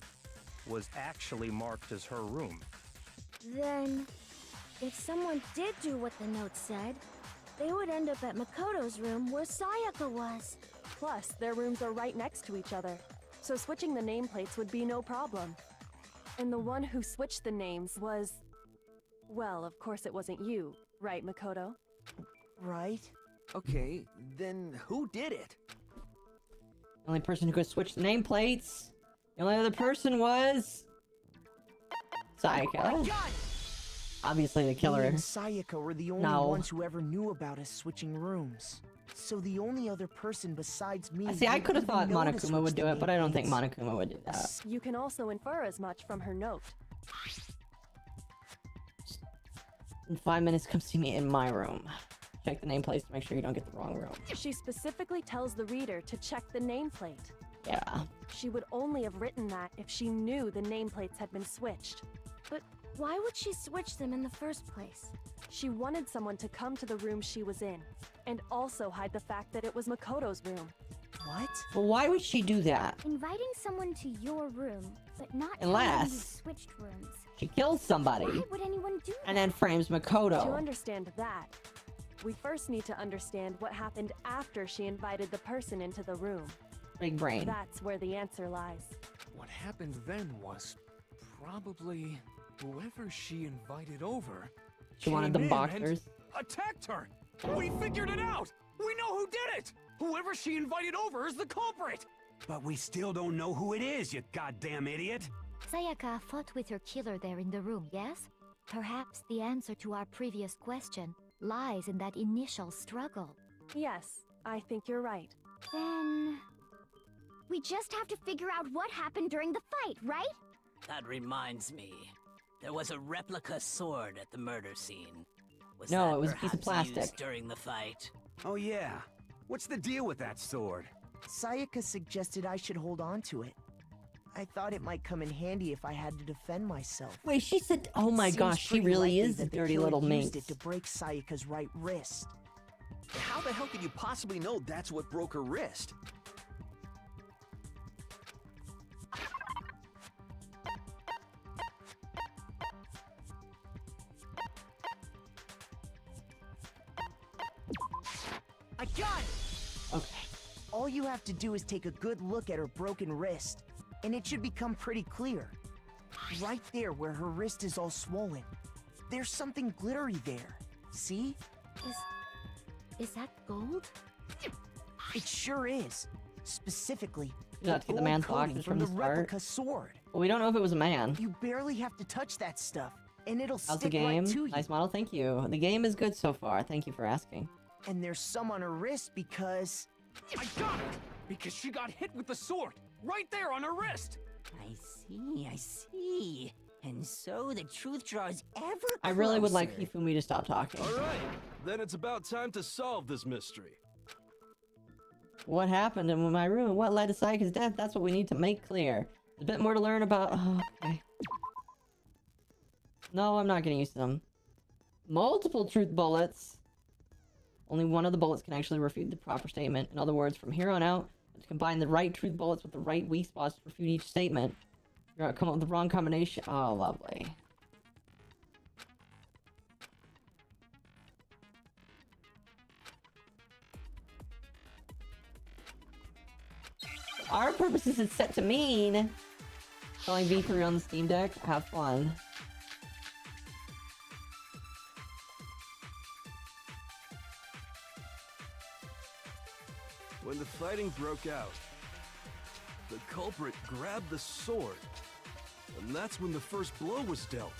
was actually marked as her room. Then, if someone did do what the note said, they would end up at Makoto's room where Sayaka was. Plus, their rooms are right next to each other, so switching the nameplates would be no problem. And the one who switched the names was... Well, of course it wasn't you, right, Makoto? Right? Okay, then who did it? The only person who could switch the nameplates. The only other person was... Sayaka. Obviously the killer. Me and Sayaka were the only ones who ever knew about us switching rooms. So the only other person besides me... See, I could have thought Monokuma would do it, but I don't think Monokuma would do that. You can also infer as much from her note. In 5 minutes, come see me in my room. Check the nameplates to make sure you don't get the wrong room. She specifically tells the reader to check the nameplate. Yeah. She would only have written that if she knew the nameplates had been switched. But why would she switch them in the first place? She wanted someone to come to the room she was in, and also hide the fact that it was Makoto's room. What? Well, why would she do that? Inviting someone to your room, but not Unless you switched rooms. She kills somebody. Why would anyone do that? And then frames Makoto. To understand that, we first need to understand what happened after she invited the person into the room. Big brain. That's where the answer lies. What happened then was probably whoever she invited over. She wanted the came in boxers. and attacked her. We figured it out. We know who did it. Whoever she invited over is the culprit. But we still don't know who it is, you goddamn idiot. Sayaka fought with her killer there in the room, yes? Perhaps the answer to our previous question lies in that initial struggle. Yes, I think you're right. Then... we just have to figure out what happened during the fight, right? That reminds me. There was a replica sword at the murder scene. Was No, that it was a piece of perhaps used plastic. during the fight? Oh yeah. What's the deal with that sword? Sayaka suggested I should hold on to it. I thought it might come in handy if I had to defend myself. Wait, she said, oh my Seems gosh, she pretty really likely is the that the dirty killer little used minx. it to break Sayaka's right wrist. How the hell could you possibly know that's what broke her wrist? I got it! Okay. All you have to do is take a good look at her broken wrist, and it should become pretty clear. Right there where her wrist is all swollen. There's something glittery there. See? Is that gold? It sure is. Specifically, You have to get the gold man's coating boxes from from the the start. replica sword. Well, we don't know if it was a man. You barely have to touch that stuff, and it'll How's the stick right game? to you. Nice model, thank you. The game is good so far. Thank you for asking. And there's some on her wrist because... I got it! Because she got hit with the sword, right there on her wrist! I see. And so the truth draws ever closer. I really would like Hifumi to stop talking. Alright, then it's about time to solve this mystery. What happened in my room and what led to Sayaka's death? That's what we need to make clear. There's a bit more to learn about... Oh, okay. No, I'm not getting used to them. Multiple truth bullets. Only one of the bullets can actually refute the proper statement. In other words, from here on out, to combine the right truth bullets with the right weak spots to refute each statement. You're gonna come up with the wrong combination. Oh, lovely. Our purposes it's set to mean playing V3 on the Steam Deck. Have fun. When the fighting broke out, the culprit grabbed the sword, and that's when the first blow was dealt.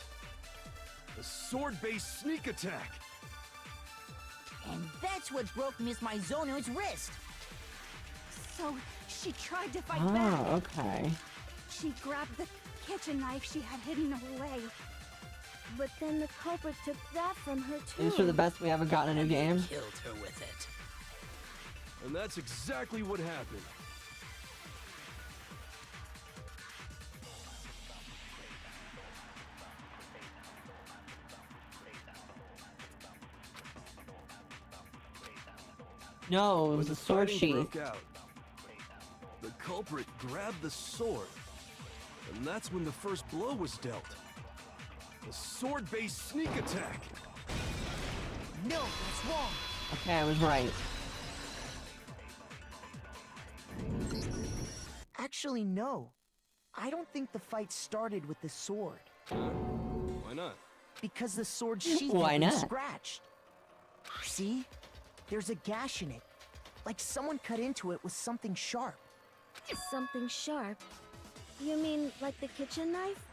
A sword-based sneak attack. And that's what broke Miss Mizono's wrist. So she tried to fight Oh, back. okay. She grabbed the kitchen knife she had hidden away. But then the culprit took that from her too. These are the best we haven't gotten a new game. Killed her with it. And that's exactly what happened. No, it was When a the sword fighting sheath. broke out, the culprit grabbed the sword, and that's when the first blow was dealt. A sword-based sneak attack. No, that's wrong. Okay, I was right. Actually, no. I don't think the fight started with the sword. Why not? Because the sword sheath Why had been not? scratched. See? There's a gash in it. Like someone cut into it with something sharp. Something sharp? You mean like the kitchen knife?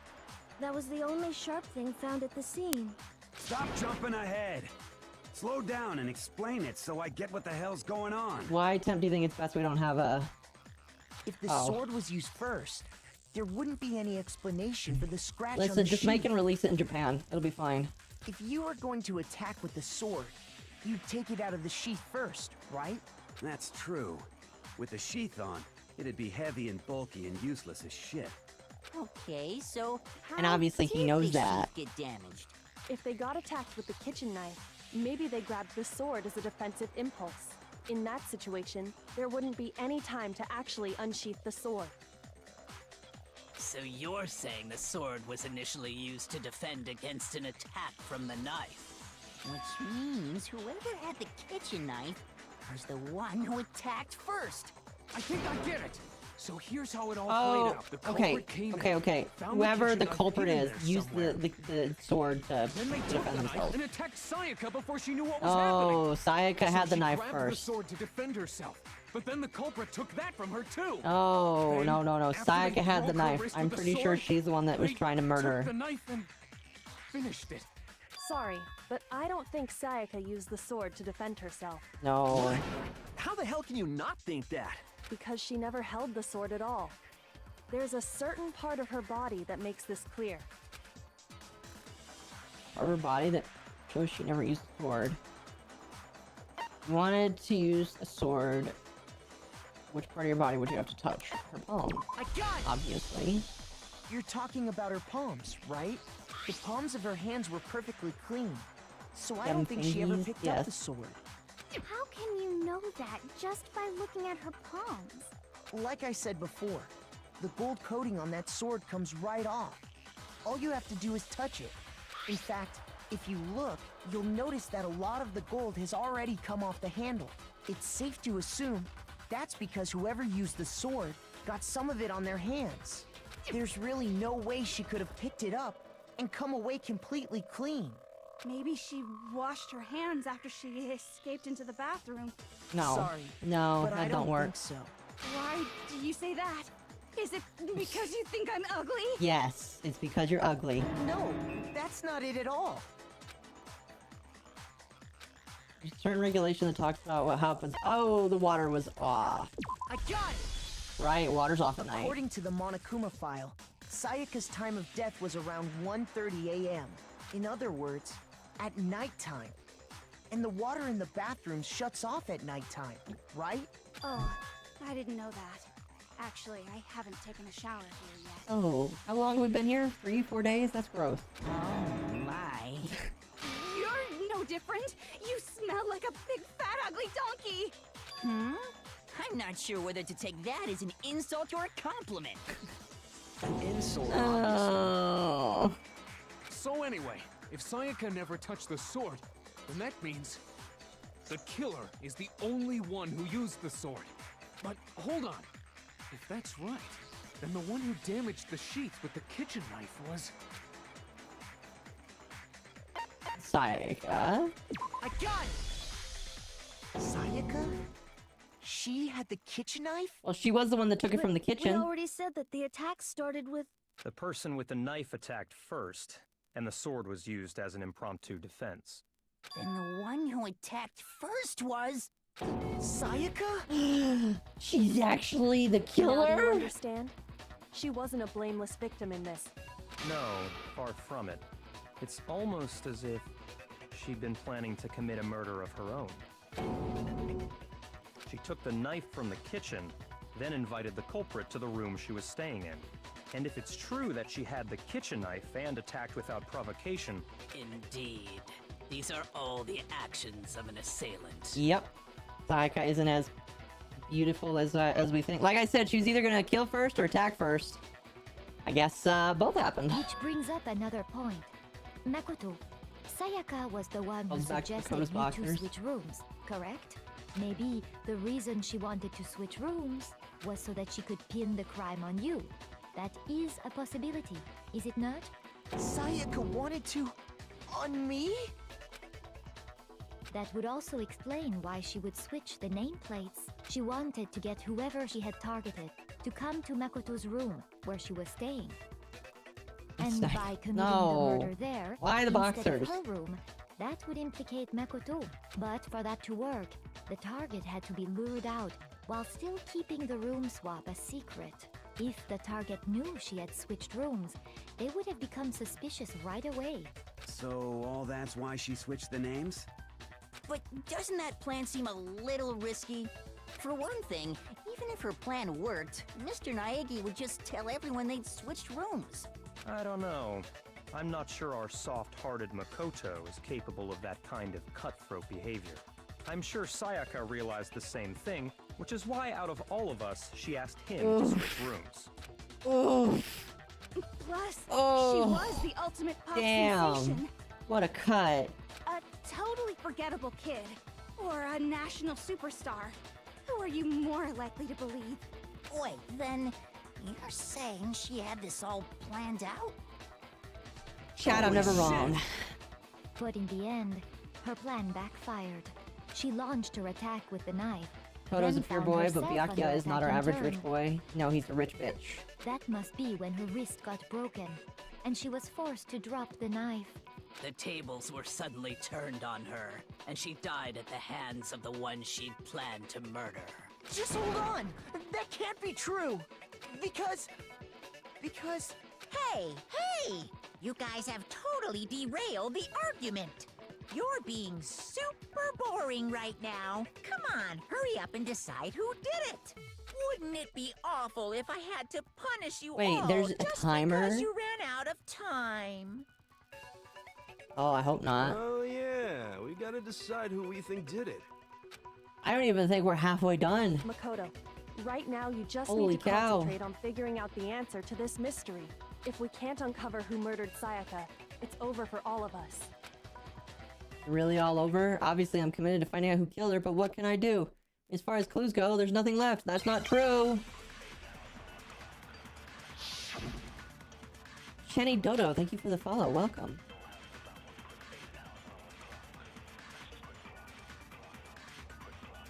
That was the only sharp thing found at the scene. Stop jumping ahead. Slow down and explain it so I get what the hell's going on. Why, Temp, do you think it's best we don't have a... If the Oh. sword was used first, there wouldn't be any explanation for the scratch on Listen, the just sheath. make and release it in Japan. It'll be fine. If you were going to attack with the sword, you'd take it out of the sheath first, right? That's true. With the sheath on, it'd be heavy and bulky and useless as shit. Okay, so how And obviously he did knows the that. sheath get damaged? If they got attacked with the kitchen knife, maybe they grabbed the sword as a defensive impulse. In that situation, there wouldn't be any time to actually unsheath the sword. So you're saying the sword was initially used to defend against an attack from the knife? Which means whoever had the kitchen knife was the one who attacked first. I think I get it. So here's how it all Oh, played out. The okay, culprit came okay, in, okay. found Whoever kitchen the knife culprit hidden is, there use somewhere. the sword to Then they took defend the knife themselves. and attacked Sayaka before she knew what was happening. Oh, Sayaka So had the she knife grabbed first. the sword to defend herself, but then the culprit took that from her too. Oh, Then, no. after they Sayaka had the broke her knife. wrist I'm with the pretty sure sword, she's the one that was they trying to murder. took the knife and finished it. Sorry, but I don't think Sayaka used the sword to defend herself. No. How the hell can you not think that? Because she never held the sword at all. There's a certain part of her body that makes this clear. Part of her body that shows she never used a sword. Wanted to use a sword. Which part of your body would you have to touch? Her palm. I got it! Obviously. You're talking about her palms, right? The palms of her hands were perfectly clean. So I Them don't think she ever fingies, picked up yes. the sword. How can you know that just by looking at her palms? Like I said before, the gold coating on that sword comes right off. All you have to do is touch it. In fact, if you look, you'll notice that a lot of the gold has already come off the handle. It's safe to assume that's because whoever used the sword got some of it on their hands. There's really no way she could have picked it up and come away completely clean. Maybe she washed her hands after she escaped into the bathroom. No. Sorry, No, but I that don't don't work. think so. Why do you say that? Is it because you think I'm ugly? Yes, it's because you're ugly. No, that's not it at all. There's a certain regulation that talks about what happens. Oh, the water was off. I got it! Right, water's off at night. According to the Monokuma file, Sayaka's time of death was around 1:30 a.m. In other words, at nighttime. And the water in the bathroom shuts off at nighttime, right? Oh, I didn't know that. Actually, I haven't taken a shower here yet. Oh, how long have we been here? 3-4 days? That's gross. Oh my. You're no different. You smell like a big fat ugly donkey. I'm not sure whether to take that as an insult or a compliment. Insult. Oh. So anyway, if Sayaka never touched the sword, then that means the killer is the only one who used the sword. But hold on. If that's right, then the one who damaged the sheath with the kitchen knife was... Sayaka. I got it! Sayaka? She had the kitchen knife? Well, she was the one that took it from the We kitchen. already said that the attack started with... The person with the knife attacked first, and the sword was used as an impromptu defense. Then the one who attacked first was... Sayaka? She's actually the Now do killer? you understand? She wasn't a blameless victim in this. No, far from it. It's almost as if she'd been planning to commit a murder of her own. She took the knife from the kitchen, then invited the culprit to the room she was staying in. And if it's true that she had the kitchen knife and attacked without provocation... Indeed. These are all the actions of an assailant. Yep. Sayaka isn't as beautiful as we think. Like I said, she was either gonna kill first or attack first. I guess both happened. Which brings up another point. Makoto, Sayaka was the one who suggested you two switch rooms, correct? Maybe the reason she wanted to switch rooms was so that she could pin the crime on you. That is a possibility, is it not? Sayaka wanted to... on me? That would also explain why she would switch the nameplates. She wanted to get whoever she had targeted to come to Makoto's room, where she was staying. And by committing the murder there, why the instead boxers? of her room, that would implicate Makoto. But for that to work, the target had to be lured out while still keeping the room swap a secret. If the target knew she had switched rooms, they would have become suspicious right away. So all that's why she switched the names? But doesn't that plan seem a little risky? For one thing, even if her plan worked, Mr. Naegi would just tell everyone they'd switched rooms. I don't know. I'm not sure our soft-hearted Makoto is capable of that kind of cutthroat behavior. I'm sure Sayaka realized the same thing, which is why out of all of us, she asked him to switch rooms. Plus, she Oh. was the ultimate pop Damn. sensation. What a cut. A totally forgettable kid. Or a national superstar. Who are you more likely to believe? Wait, then you're saying she had this all planned out? Chad, I'm never wrong. But in the end, her plan backfired. She launched her attack with the knife. Toto's a then pure found boy, but herself under Byakuya is not our attack in average rich turn. boy. No, he's a rich bitch. That must be when her wrist got broken, and she was forced to drop the knife. The tables were suddenly turned on her, and she died at the hands of the one she'd planned to murder. Just hold on! That can't be true! Because... Hey! You guys have totally derailed the argument! You're being super boring right now. Come on, hurry up and decide who did it! Wouldn't it be awful if I had to punish you Wait, all there's a just timer? because you ran out of time? Oh, I hope not. Oh yeah, we gotta decide who we think did it. I don't even think we're halfway done. Makoto, right now you just Holy need to cow. concentrate on figuring out the answer to this mystery. If we can't uncover who murdered Sayaka, it's over for all of us. Really all over? Obviously, I'm committed to finding out who killed her, but what can I do? As far as clues go, there's nothing left. That's not true. Shenny Dodo, thank you for the follow. Welcome.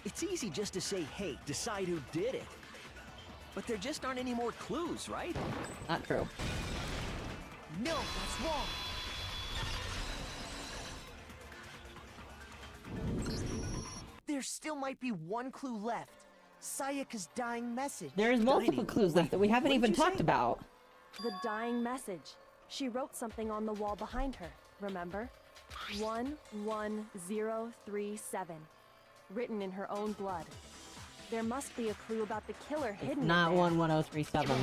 It's easy just to say, hey, decide who did it. But there just aren't any more clues, right? Not true. No, that's wrong! There still might be one clue left. Sayaka's dying message. There's multiple clues left that we haven't even talked about. The dying message. She wrote something on the wall behind her, remember? 11037. Written in her own blood. There must be a clue about the killer hidden Not in there. 11037.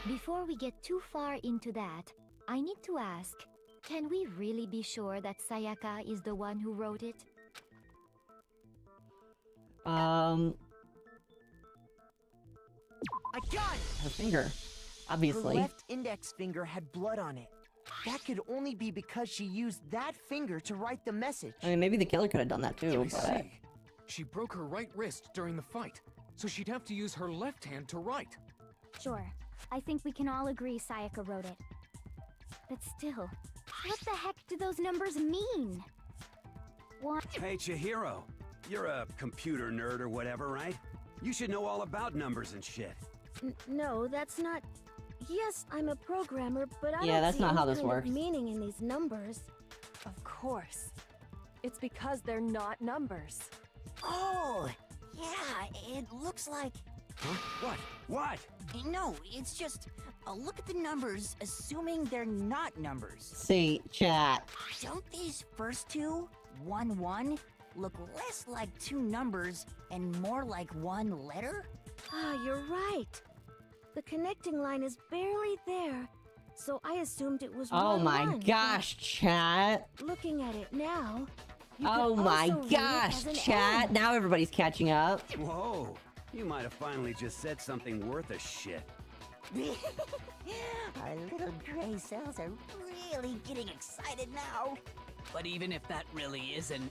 Before we get too far into that, I need to ask, can we really be sure that Sayaka is the one who wrote it? I got it! Her finger. Obviously. Her left index finger had blood on it. That could only be because she used that finger to write the message. I mean, maybe the killer could have done that too, I but... see. She broke her right wrist during the fight, so she'd have to use her left hand to write. Sure. I think we can all agree Sayaka wrote it. But still, what the heck do those numbers mean? What? Hey, Chihiro. You're a computer nerd or whatever, right? You should know all about numbers and shit. No, that's not... Yes, I'm a programmer, but I Yeah, don't that's see not any how this kind of works. meaning in these numbers. Of course. It's because they're not numbers. Oh, yeah, it looks like... Huh? What? No, it's just... look at the numbers, assuming they're not numbers. See, chat. Don't these first two, 1-1, look less like two numbers and more like one letter? Ah, you're right. The connecting line is barely there, so I assumed it was Oh 1-1. my gosh, chat. Looking at it now, Oh my gosh, chat! Now everybody's catching up. Whoa, you might have finally just said something worth a shit. Our little gray cells are really getting excited now. But even if that really is an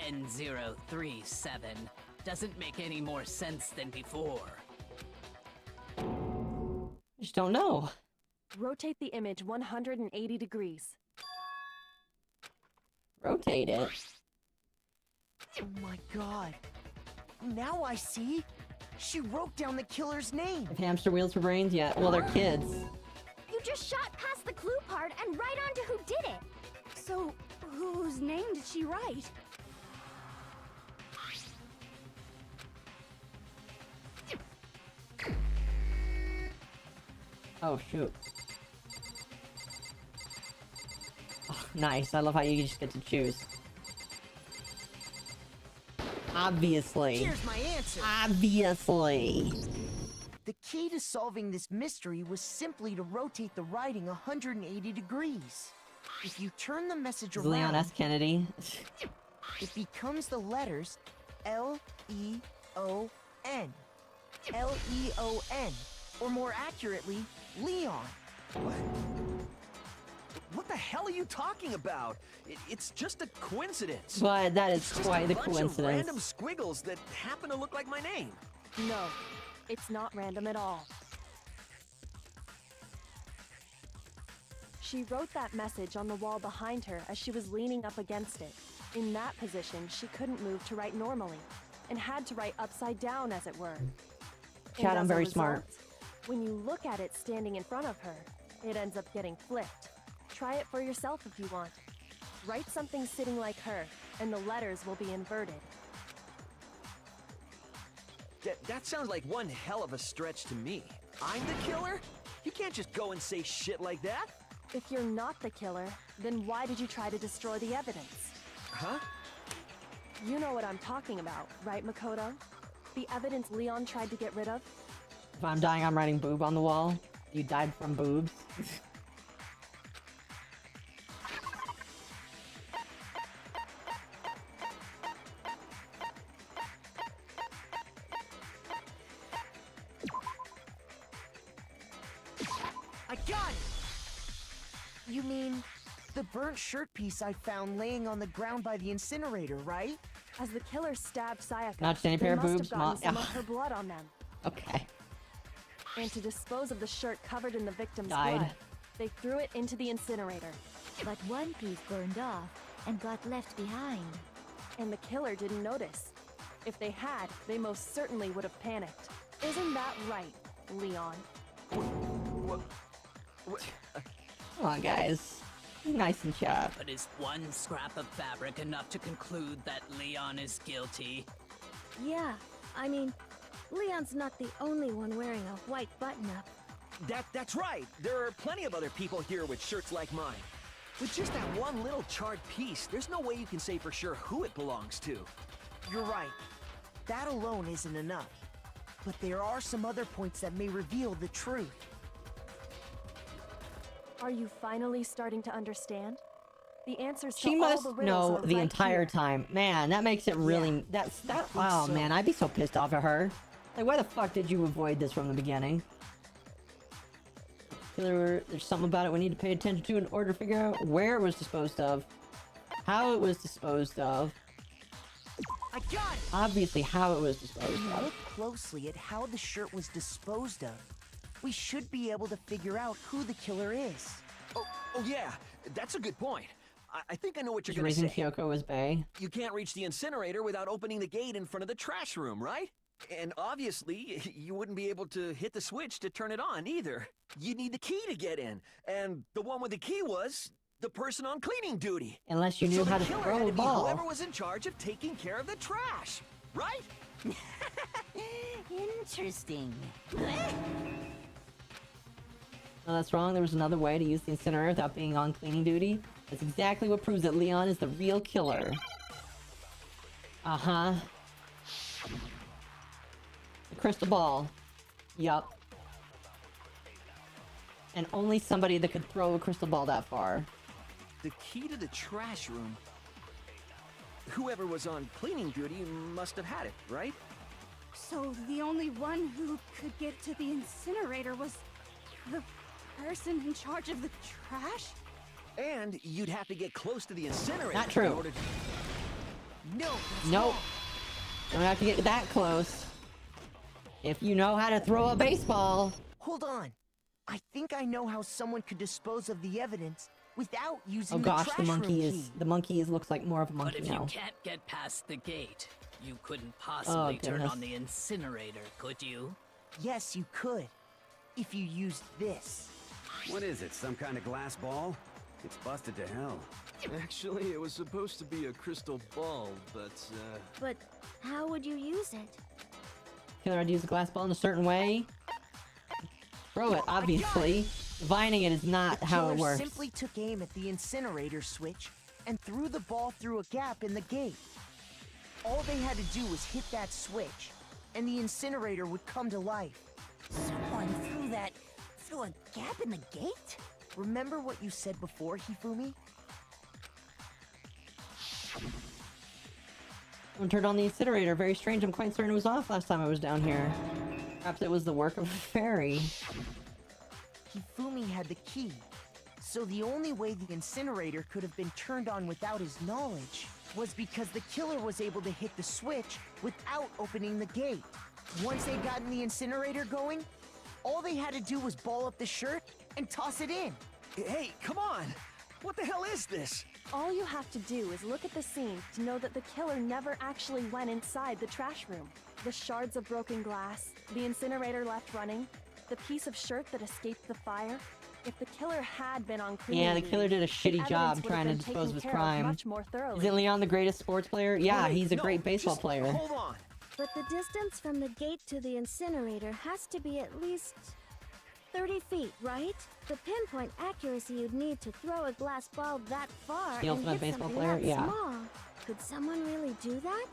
N037, doesn't make any more sense than before. Just don't know. Rotate the image 180 degrees. Rotate it. Oh my god. Now I see. She wrote down the killer's name. If hamster wheels for brains, yeah. Well, they're kids. You just shot past the clue part and right on to who did it. So, whose name did she write? Oh, shoot. Oh, nice. I love how you just get to choose. Obviously. Here's my answer. Obviously. The key to solving this mystery was simply to rotate the writing 180 degrees. If you turn the message around, Leon S. Kennedy. it becomes the letters L-E-O-N. L-E-O-N. Or more accurately, Leon. What the hell are you talking about? It's just a coincidence. But that is It's quite the just a bunch of coincidence. random squiggles that happen to look like my name. No, it's not random at all. She wrote that message on the wall behind her as she was leaning up against it. In that position, she couldn't move to write normally, and had to write upside down, as it were. Chad, And I'm as a very result, smart. When you look at it standing in front of her, it ends up getting flipped. Try it for yourself if you want. Write something sitting like her, and the letters will be inverted. That sounds like one hell of a stretch to me. I'm the killer? You can't just go and say shit like that. If you're not the killer, then why did you try to destroy the evidence? Huh? You know what I'm talking about, right, Makoto? The evidence Leon tried to get rid of? If I'm dying, I'm writing boob on the wall. You died from boobs. I got it! You mean the burnt shirt piece I found laying on the ground by the incinerator, right? As the killer stabbed Sayaka, Not just any they pair of must boobs, have gotten some Ugh. of her blood on them. Okay. And to dispose of the shirt covered in the victim's Died. blood, they threw it into the incinerator. But one piece burned off and got left behind. And the killer didn't notice. If they had, they most certainly would have panicked. Isn't that right, Leon? Come on, guys. Nice and sharp. But is one scrap of fabric enough to conclude that Leon is guilty? Yeah, I mean, Leon's not the only one wearing a white button-up. That's right. There are plenty of other people here with shirts like mine. With just that one little charred piece, there's no way you can say for sure who it belongs to. You're right. That alone isn't enough. But there are some other points that may reveal the truth. Are you finally starting to understand? The answers She to all must the riddles know are the right entire here. time. Man, that makes it really... Oh, so. man, I'd be so pissed off at her. Like, why the fuck did you avoid this from the beginning? There's something about it we need to pay attention to in order to figure out where it was disposed of. How it was disposed of. I got it! Obviously, how it was disposed When you of. look closely at how the shirt was disposed of, we should be able to figure out who the killer is. Oh yeah, that's a good point. I think I know what you're The gonna reason say. Kyoko was bae. You can't reach the incinerator without opening the gate in front of the trash room, right? And obviously, you wouldn't be able to hit the switch to turn it on either. You'd need the key to get in. And the one with the key was the person on cleaning duty. Unless you knew So how the to killer throw had a to be ball. whoever was in charge of taking care of the trash, right? Interesting. No, that's wrong. There was another way to use the incinerator without being on cleaning duty. That's exactly what proves that Leon is the real killer. Uh-huh. The crystal ball. Yup. And only somebody that could throw a crystal ball that far. The key to the trash room. whoever was on cleaning duty must have had it, right? So the only one who could get to the incinerator was the person in charge of the trash? And you'd have to get close to the incinerator. Not true. In order to... No. Nope. Don't have to get that close. If you know how to throw a baseball. Hold on. I think I know how someone could dispose of the evidence without using Oh gosh, the the trash room monkey is key. the monkey looks like more of a But monkey if now. you can't get past the gate, you couldn't possibly turn goodness. on the incinerator, could you? Yes, you could. If you used this. What is it, some kind of glass ball? It's busted to hell. Actually, it was supposed to be a crystal ball, but, But how would you use it? Killer had used the glass ball in a certain way. Throw it, obviously. Vining it is not how it Killer works. simply took aim at the incinerator switch and threw the ball through a gap in the gate. All they had to do was hit that switch, and the incinerator would come to life. Someone threw a gap in the gate? Remember what you said before, Hifumi? Someone turned on the incinerator. Very strange. I'm quite certain it was off last time I was down here. Perhaps it was the work of a fairy. Hifumi had the key, so the only way the incinerator could have been turned on without his knowledge was because the killer was able to hit the switch without opening the gate. Once they got the incinerator going, all they had to do was ball up the shirt and toss it in. Hey, come on! What the hell is this? All you have to do is look at the scene to know that the killer never actually went inside the trash room. The shards of broken glass, the incinerator left running, the piece of shirt that escaped the fire. If the killer had been on cleaning Yeah, the duty, killer did a the shitty evidence job would have trying to been dispose taken of his care of crime. much more thoroughly. Isn't Leon the greatest sports player? Yeah, Wait, he's a no, great baseball just player. Hold on. But the distance from the gate to the incinerator has to be at least 30 feet, right? The pinpoint accuracy you'd need to throw a glass ball that far The and ultimate hit baseball something player? that Yeah. small. Could someone really do that?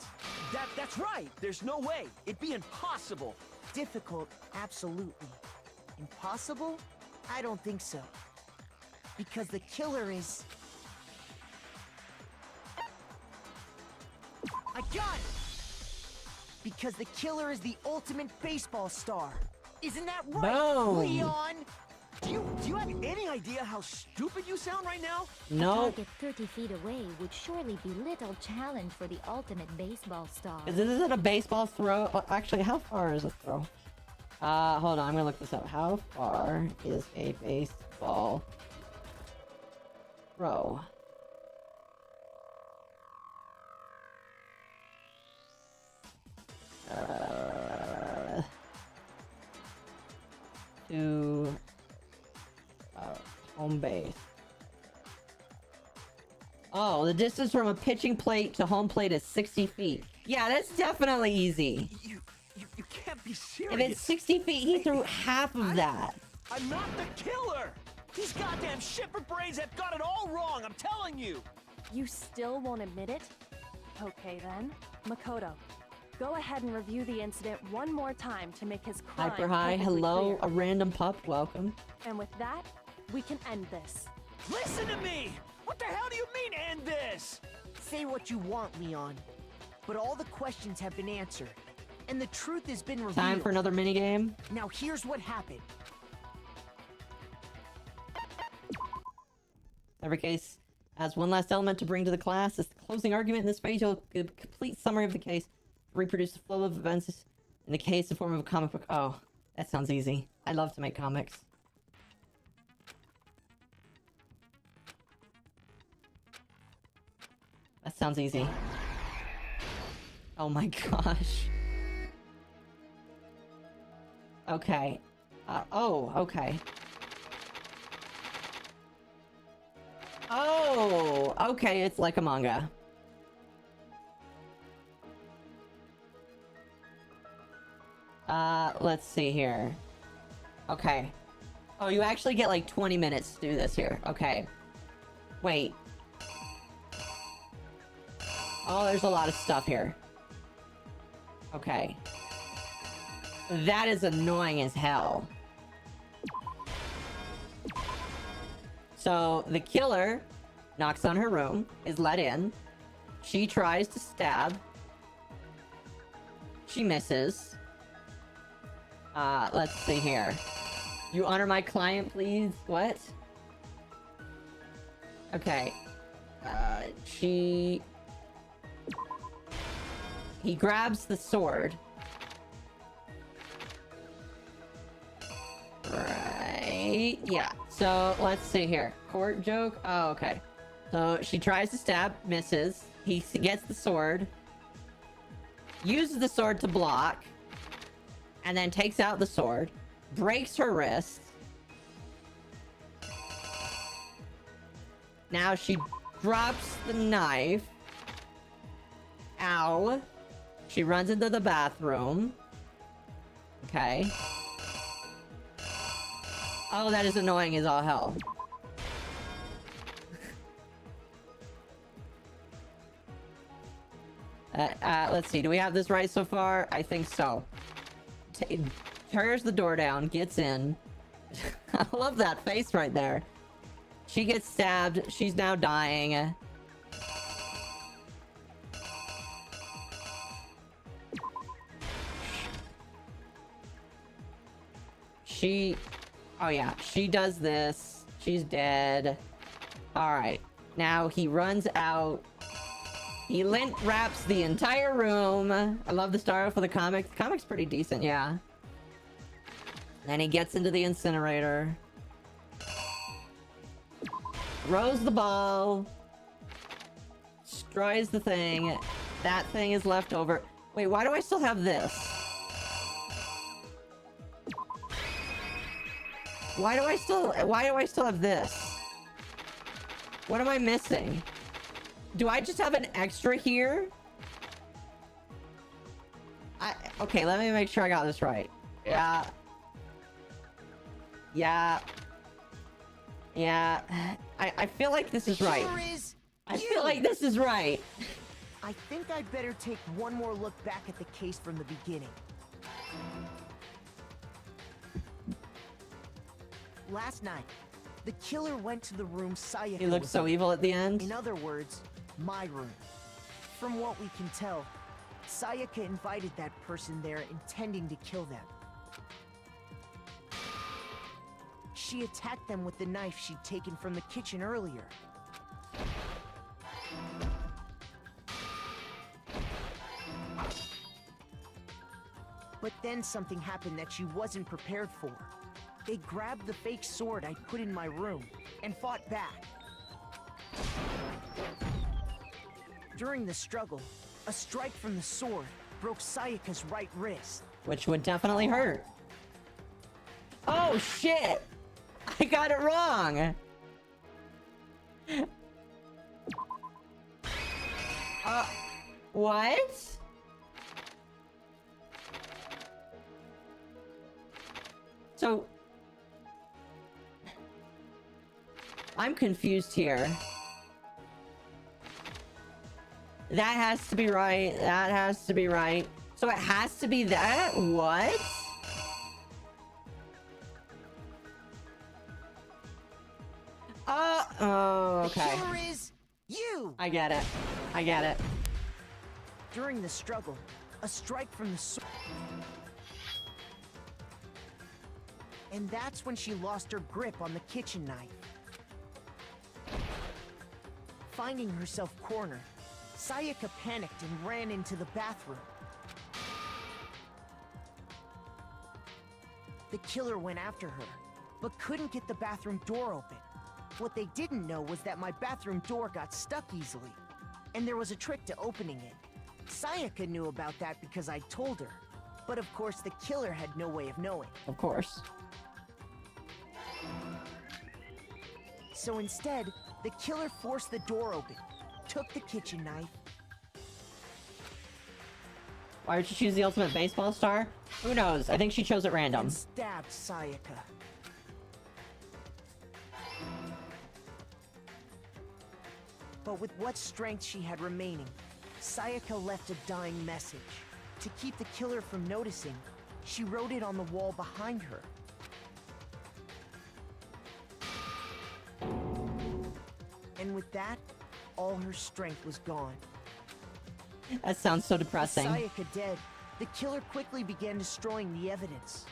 That's right. There's no way. It'd be impossible. Difficult, absolutely. Impossible? I don't think so. Because the killer is... I got it! Because the killer is the ultimate baseball star. Isn't that right, Boom. Leon? Do you have any idea how stupid you sound right now? No. Target 30 feet away would surely be little challenge for the ultimate baseball star. This isn't a baseball throw. Well, actually, how far is a throw? Hold on. I'm gonna look this up. How far is a baseball throw? To home base. Oh, the distance from a pitching plate to home plate is 60 feet. Yeah, that's definitely easy. You can't be serious. If it's 60 feet, he threw half of that. I'm not the killer! These goddamn shipper brains have got it all wrong, I'm telling you! You still won't admit it? Okay then. Makoto, go ahead and review the incident one more time to make his crime Hyper high, perfectly hello, clear. a random pup, welcome. And with that, we can end this. Listen to me! What the hell do you mean, end this? Say what you want, Leon. But all the questions have been answered. And the truth has been revealed. Time for another minigame. Now here's what happened. Every case has one last element to bring to the class. As the closing argument in this page, you'll give a complete summary of the case, reproduce the flow of events in the case in the form of a comic book. Oh, that sounds easy. I love to make comics. That sounds easy. Oh my gosh. Okay. Oh, okay. Oh, okay, it's like a manga. Let's see here. Okay. Oh, you actually get like 20 minutes to do this here. Okay. Wait. Oh, there's a lot of stuff here. Okay. That is annoying as hell. So, the killer knocks on her room, is let in, She tries to stab. She misses. Let's see here. You honor my client, please? What? Okay. He grabs the sword. Right. Yeah. So, let's see here. Court joke? Oh, okay. So, she tries to stab, misses. He gets the sword. Uses the sword to block. And then takes out the sword. Breaks her wrist. Now she drops the knife. Ow. She runs into the bathroom. Okay. Oh, that is annoying as all hell. Let's see. Do we have this right so far? I think so. Tears the door down, gets in. I love that face right there. She gets stabbed. She's now dying. Oh yeah, she does this. She's dead. Alright. Now he runs out. He lint wraps the entire room. I love the style for the comics. The comic's pretty decent, yeah. Then he gets into the incinerator. Throws the ball. Destroys the thing. That thing is left over. Wait, why do I still have this? Why do I still have this? What am I missing? Do I just have an extra here? Okay, let me make sure I got this right. Yeah. Yeah. Yeah. I feel like this is right. I feel like this is right. I think I'd better take one more look back at the case from the beginning. Last night, the killer went to the room Sayaka He looked so evil at the end. In other words, my room. From what we can tell, Sayaka invited that person there intending to kill them. She attacked them with the knife she'd taken from the kitchen earlier. But then something happened that she wasn't prepared for. They grabbed the fake sword I put in my room and fought back. During the struggle, a strike from the sword broke Sayaka's right wrist. Which would definitely hurt. Oh shit! I got it wrong! What? So... I'm confused here. That has to be right. That has to be right. So it has to be that? What? Oh, okay. The killer is you! I get it. I get it. During the struggle, a strike from the sword. And that's when she lost her grip on the kitchen knife. Finding herself cornered, Sayaka panicked and ran into the bathroom. The killer went after her, but couldn't get the bathroom door open. What they didn't know was that my bathroom door got stuck easily, and there was a trick to opening it. Sayaka knew about that because I told her, but of course the killer had no way of knowing. Of course. So instead, the killer forced the door open, took the kitchen knife. Why did she choose the ultimate baseball star? Who knows? I think she chose at random. And stabbed Sayaka. But with what strength she had remaining, Sayaka left a dying message. To keep the killer from noticing, she wrote it on the wall behind her. And with that, all her strength was gone. That sounds so depressing. With Sayaka dead, the killer quickly began destroying the evidence.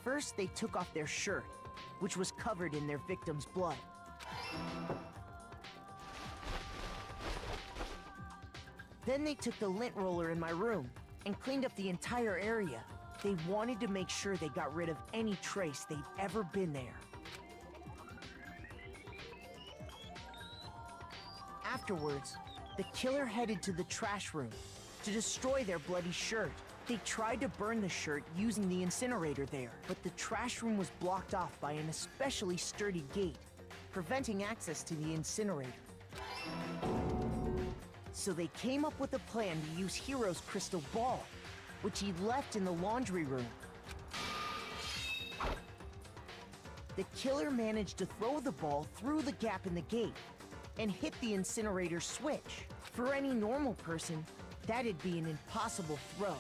First, they took off their shirt, which was covered in their victim's blood. Then they took the lint roller in my room and cleaned up the entire area. They wanted to make sure they got rid of any trace they'd ever been there. Afterwards, the killer headed to the trash room to destroy their bloody shirt. They tried to burn the shirt using the incinerator there, but the trash room was blocked off by an especially sturdy gate, preventing access to the incinerator. So they came up with a plan to use Hiro's crystal ball, which he left in the laundry room. The killer managed to throw the ball through the gap in the gate and hit the incinerator switch. For any normal person, that'd be an impossible throw.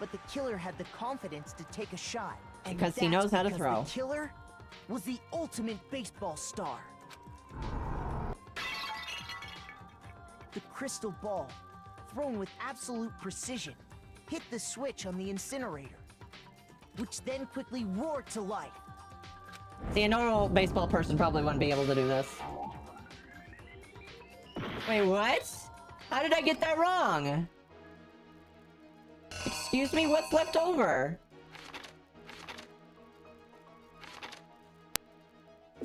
But the killer had the confidence to take a shot. And because he knows how to throw. The killer was the ultimate baseball star. The crystal ball, thrown with absolute precision, hit the switch on the incinerator, which then quickly roared to life. See, a normal baseball person probably wouldn't be able to do this. Wait, what? How did I get that wrong? Excuse me, what's left over?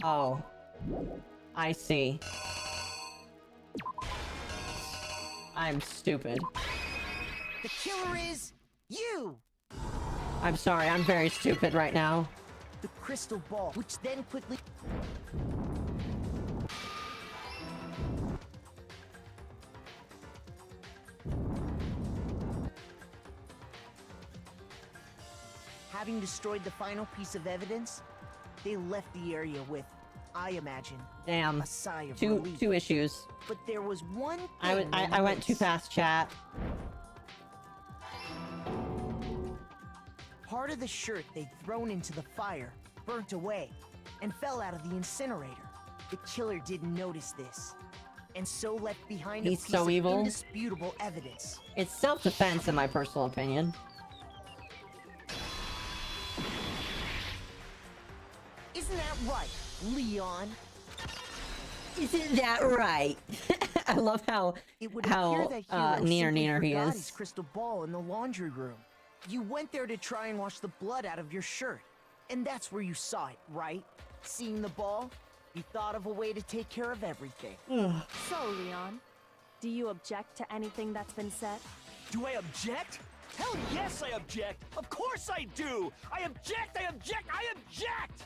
Oh. I see. I'm stupid. The killer is you! I'm sorry, I'm very stupid right now. The crystal ball, which then quickly... Having destroyed the final piece of evidence, they left the area with, I imagine, damn, a sigh of two relief. issues. But there was one thing I went too fast, chat. Part of the shirt they'd thrown into the fire burnt away and fell out of the incinerator. The killer didn't notice this, and so left behind a He's piece so of evil. indisputable evidence. It's self-defense, in my personal opinion. Isn't that right, Leon? Isn't that right? I love how neener he forgot is. his crystal ball in the laundry room. You went there to try and wash the blood out of your shirt, and that's where you saw it, right? Seeing the ball, you thought of a way to take care of everything. So, Leon, do you object to anything that's been said? Do I object? Hell yes, I object! Of course I do! I object! I object! I object!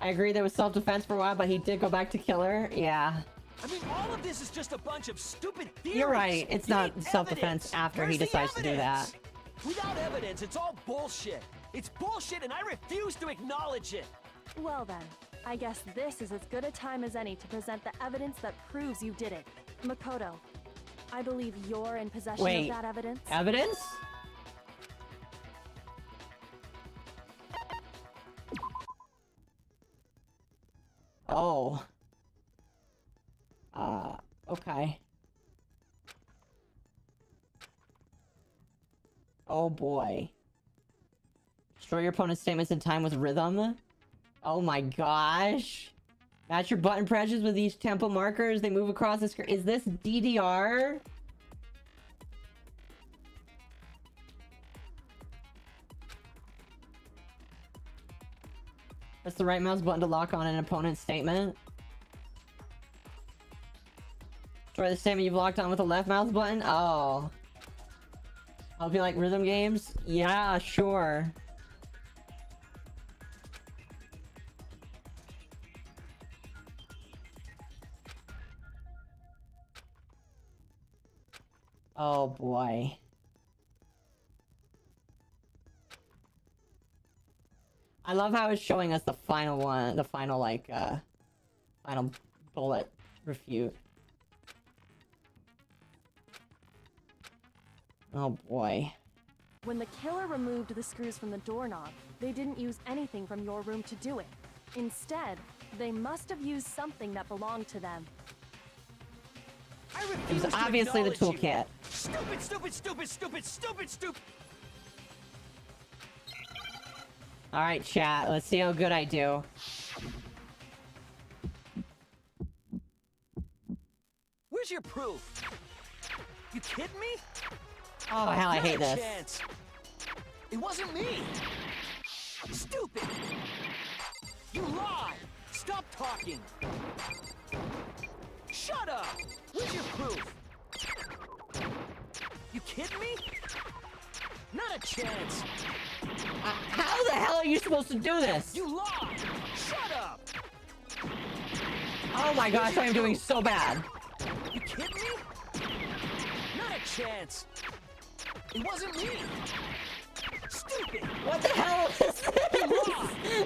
I agree there was self-defense for a while, but he did go back to killer. Yeah. I mean, all of this is just a bunch of stupid theories. You're right. It's You not need self-defense evidence. after Where's he the decides to do that. evidence? Without evidence, it's all bullshit. It's bullshit, and I refuse to acknowledge it. Well then, I guess this is as good a time as any to present the evidence that proves you did it. Makoto, I believe you're in possession Wait, of that evidence. Evidence? Oh. Okay. Oh boy. Destroy your opponent's statements in time with rhythm? Oh my gosh. Match your button presses with each tempo markers. They move across the screen. Is this DDR? Press the right mouse button to lock on an opponent's statement. Destroy the statement you've locked on with the left mouse button? Oh. I'll be like rhythm games? Yeah, sure. Oh boy. I love how it's showing us the final one, the final like final bullet refute. Oh boy. When the killer removed the screws from the doorknob, they didn't use anything from your room to do it. Instead, they must have used something that belonged to them. It was obviously the toolkit. Stupid, stupid, stupid, stupid, stupid, stupid. Alright, chat. Let's see how good I do. Where's your proof? You kidding me? Oh, hell, I hate Not a this. chance. It wasn't me. Stupid. You lied. Stop talking. Shut up. Where's your proof? You kidding me? Not a chance. How the hell are you supposed to do this? You lied. Shut up. Oh my gosh, I am doing so bad. You kidding me? Not a chance. It wasn't me. Stupid. What the hell is this?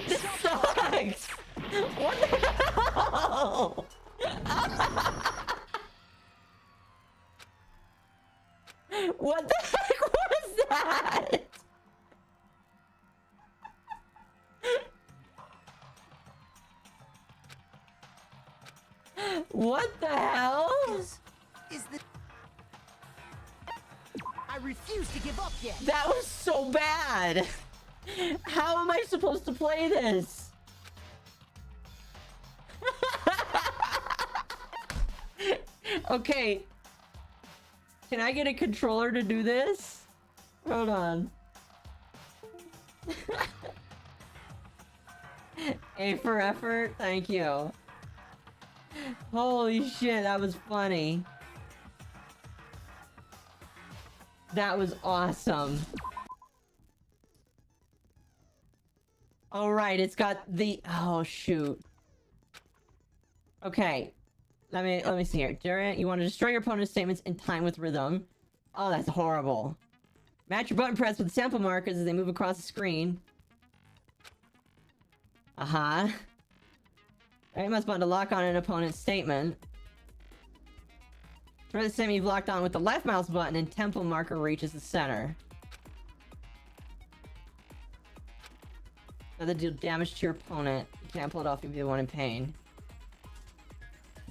This sucks. What the hell? What the heck was that? What the hell? Is the... I refuse to give up yet. That was so bad. How am I supposed to play this? Okay. Can I get a controller to do this? Hold on. A for effort. Thank you. Holy shit, that was funny. That was awesome. All right, it's got the... Oh, shoot. Okay. Let me see here. Durant, you want to destroy your opponent's statements in time with rhythm. Oh, that's horrible. Match your button press with sample markers as they move across the screen. Uh-huh. Right mouse button to lock on an opponent's statement. Try the statement you've locked on with the left mouse button and tempo marker reaches the center. Another deal damage to your opponent. You can't pull it off if you're the one in pain.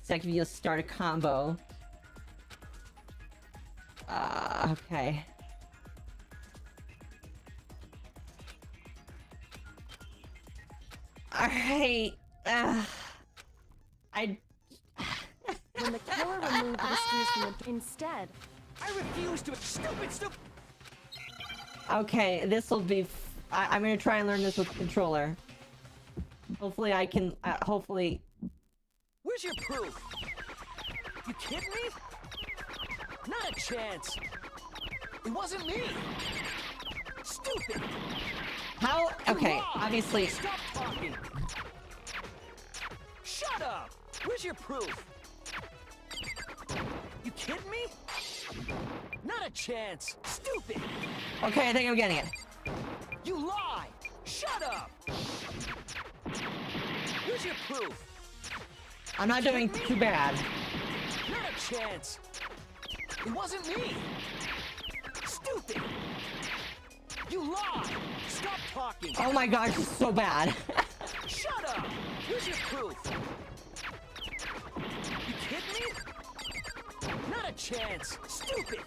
Second, you'll start a combo. Okay. Alright. When the killer removed the screws from the... Instead... I refuse to... Stupid. Okay, this'll be... I'm gonna try and learn this with the controller. Hopefully I can... hopefully... Where's your proof? You kidding me? Not a chance. It wasn't me. Stupid. How? Okay, obviously... Stop talking. Shut up. Where's your proof? You kidding me? Not a chance. Stupid. Okay, I think I'm getting it. You lie. Shut up. Where's your proof? I'm not doing too bad. Not a chance. It wasn't me. Stupid. You lie. Stop talking. Oh my gosh, this is so bad. Shut up. Where's your proof? You kidding me? Not a chance. Stupid.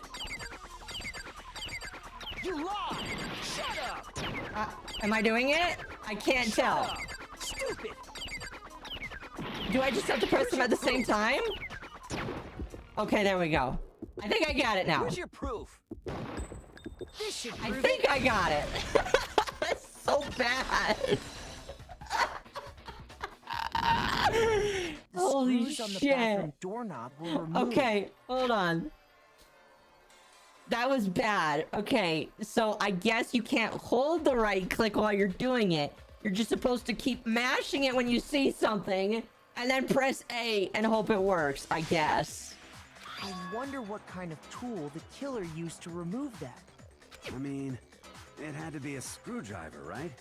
You lie. Shut up. Am I doing it? I can't tell. Up. Stupid. Do I just have to press them at the same time? Okay, there we go. I think I got it now. Where's your proof? This should I prove think it. I got it. That's so bad. Holy screws on the shit. bathroom doorknob were removed. Okay, hold on. That was bad. Okay, so I guess you can't hold the right click while you're doing it. You're just supposed to keep mashing it when you see something, and then press A and hope it works, I guess. I wonder what kind of tool the killer used to remove that. I mean, it had to be a screwdriver, right?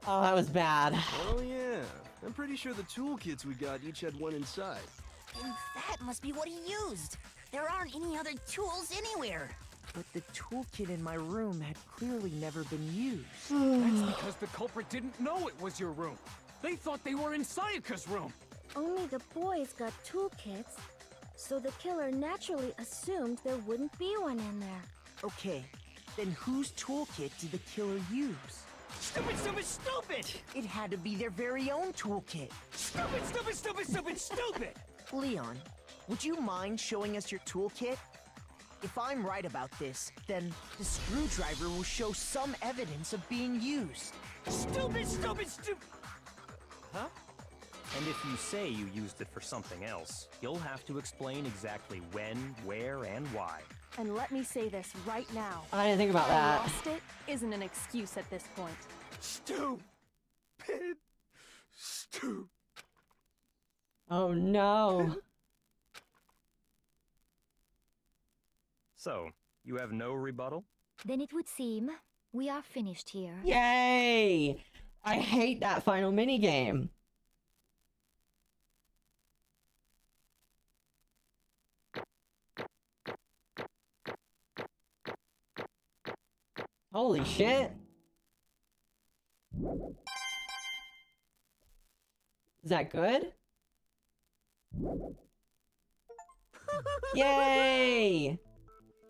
Oh, that was bad. Oh yeah, I'm pretty sure the toolkits we got each had one inside. And that must be what he used. There aren't any other tools anywhere. But the toolkit in my room had clearly never been used. That's because the culprit didn't know it was your room. They thought they were in Sayaka's room. Only the boys got toolkits. So the killer naturally assumed there wouldn't be one in there. Okay, then whose toolkit did the killer use? Stupid, stupid, stupid! It had to be their very own toolkit. Stupid, stupid, stupid, stupid, stupid! Leon, would you mind showing us your toolkit? If I'm right about this, then the screwdriver will show some evidence of being used. Stupid, stupid, stupid! Huh? And if you say you used it for something else, you'll have to explain exactly when, where, and why. And let me say this right now. I didn't think about that. I lost it isn't an excuse at this point. Stupid. Stupid. Oh no. So, you have no rebuttal? Then it would seem we are finished here. Yay! I hate that final minigame. Holy shit. Is that good? Yay!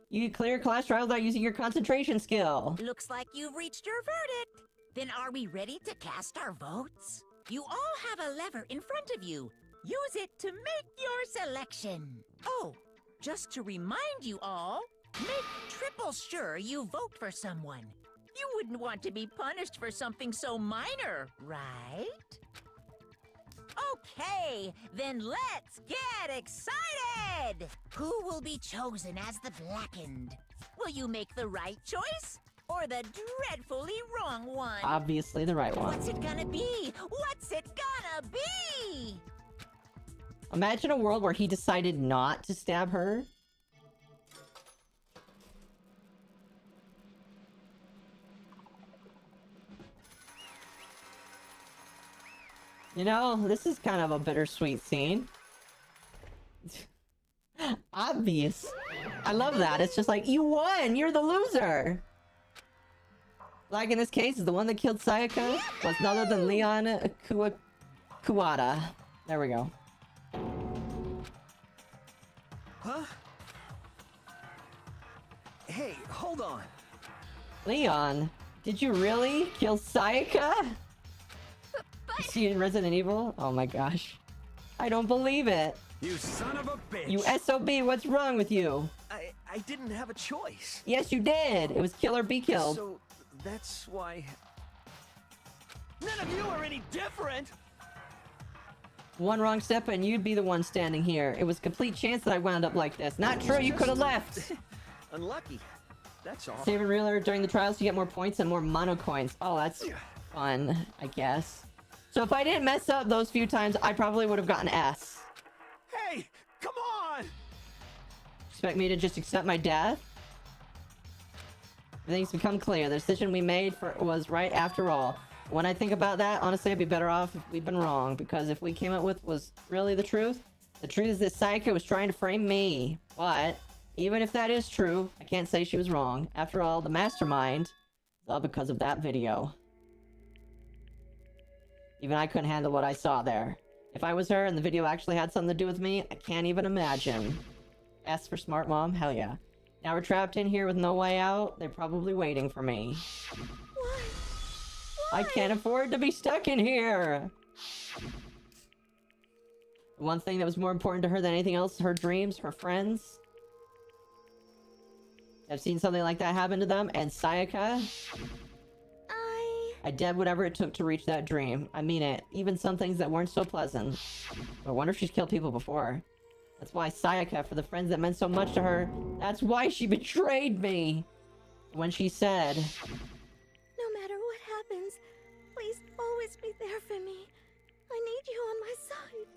You clear class trials without using your concentration skill. Looks like you've reached your verdict. Then are we ready to cast our votes? You all have a lever in front of you. Use it to make your selection. Oh, just to remind you all, make triple sure you vote for someone. You wouldn't want to be punished for something so minor, right? Okay, then let's get excited! Who will be chosen as the Blackened? Will you make the right choice? Or the dreadfully wrong one? Obviously the right one. What's it gonna be? What's it gonna be? Imagine a world where he decided not to stab her. You know, this is kind of a bittersweet scene. Obvious. I love that. It's just like, you won! You're the loser! Like in this case, the one that killed Sayaka was none other than Leon Kuwata. There we go. Huh? Hey, hold on. Leon, did you really kill Sayaka? See in Resident Evil? Oh my gosh. I don't believe it. You son of a bitch! You SOB, what's wrong with you? I didn't have a choice. Yes, you did. It was kill or be killed. So, that's why... None of you are any different! One wrong step and you'd be the one standing here. It was a complete chance that I wound up like this. Not true, you could have left. Unlucky. That's all. Save and reeler during the trials, you get more points and more mono coins. Oh, that's fun, I guess. So if I didn't mess up those few times, I probably would have gotten S. Hey, come on! Expect me to just accept my death? Everything's become clear. The decision we made was right after all. When I think about that, honestly, I'd be better off if we'd been wrong. Because if we came up with was really the truth is that Sayaka was trying to frame me. But even if that is true, I can't say she was wrong. After all, the mastermind is all because of that video. Even I couldn't handle what I saw there. If I was her and the video actually had something to do with me, I can't even imagine. S for smart mom? Hell yeah. Now we're trapped in here with no way out. They're probably waiting for me. Why? I can't afford to be stuck in here! One thing that was more important to her than anything else, her dreams, her friends. I've seen something like that happen to them, and Sayaka... I did whatever it took to reach that dream. I mean it. Even some things that weren't so pleasant. I wonder if she's killed people before. That's why Sayaka, for the friends that meant so much to her, that's why she betrayed me! When she said... No matter what happens, please always be there for me. I need you on my side.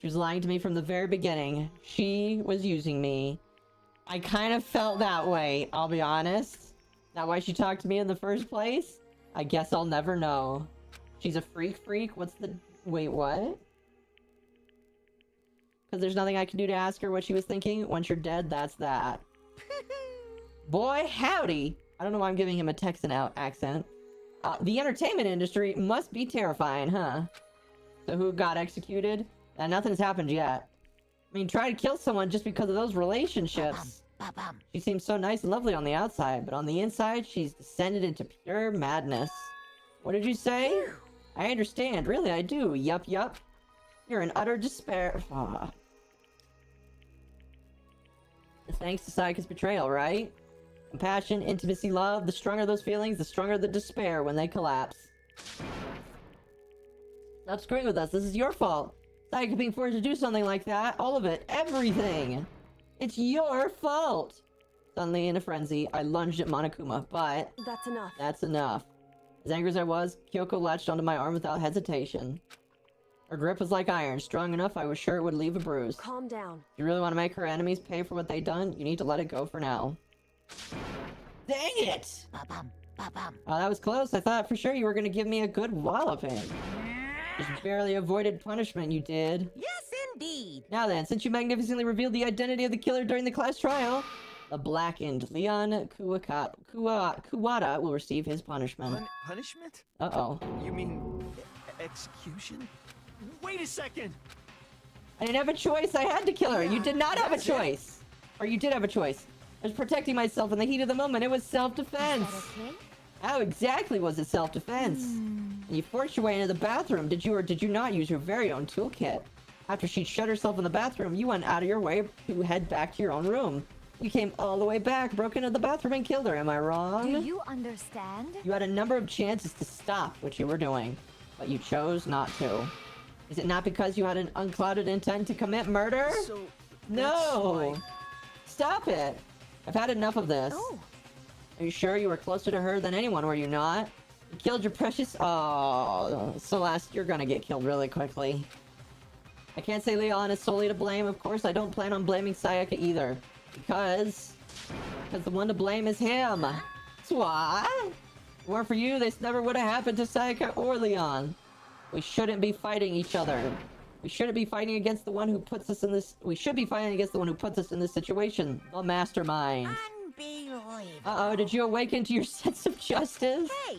She was lying to me from the very beginning. She was using me. I kind of felt that way, I'll be honest. Not why she talked to me in the first place? I guess I'll never know. She's a freak? What's the... Wait, what? Because there's nothing I can do to ask her what she was thinking. Once you're dead, that's that. Boy, howdy! I don't know why I'm giving him a Texan accent. The entertainment industry must be terrifying, huh? So who got executed? And nothing's happened yet. I mean, try to kill someone just because of those relationships. She seems so nice and lovely on the outside, but on the inside, she's descended into pure madness. What did you say? I understand. Really, I do. Yup, yup. You're in utter despair. Ah. Thanks to Sayaka's betrayal, right? Compassion, intimacy, love. The stronger those feelings, the stronger the despair when they collapse. Stop screwing with us. This is your fault. Sayaka being forced to do something like that. All of it. Everything. It's your fault. Suddenly, in a frenzy, I lunged at Monokuma, but... That's enough. That's enough. As angry as I was, Kyoko latched onto my arm without hesitation. Her grip was like iron, strong enough I was sure it would leave a bruise. Calm down. If you really want to make her enemies pay for what they've done, you need to let it go for now. Dang it! Oh, that was close. I thought for sure you were going to give me a good walloping. Just barely avoided punishment, you did. Yes, indeed. Now then, since you magnificently revealed the identity of the killer during the class trial, the blackened Leon Kuwata will receive his punishment. Punishment? Uh-oh. You mean execution? Wait a second! I didn't have a choice. I had to kill her. You did not have a choice. Or you did have a choice. I was protecting myself in the heat of the moment. It was self-defense. Okay. How exactly was it self-defense? And you forced your way into the bathroom. Did you or did you not use your very own toolkit? After she shut herself in the bathroom, you went out of your way to head back to your own room. You came all the way back, broke into the bathroom, and killed her. Am I wrong? Do you understand? You had a number of chances to stop what you were doing, but you chose not to. Is it not because you had an unclouded intent to commit murder? So, no! Stop it! I've had enough of this. Oh. Are you sure you were closer to her than anyone, were you not? You killed your precious... Oh, Celeste, you're gonna get killed really quickly. I can't say Leon is solely to blame. Of course, I don't plan on blaming Sayaka either. Because the one to blame is him. That's why. If it weren't for you, this never would have happened to Sayaka or Leon. We shouldn't be fighting each other. We shouldn't be fighting against the one who puts us in this... We should be fighting against the one who puts us in this situation. The mastermind. Unbelievable. Uh-oh, did you awaken to your sense of justice? Hey,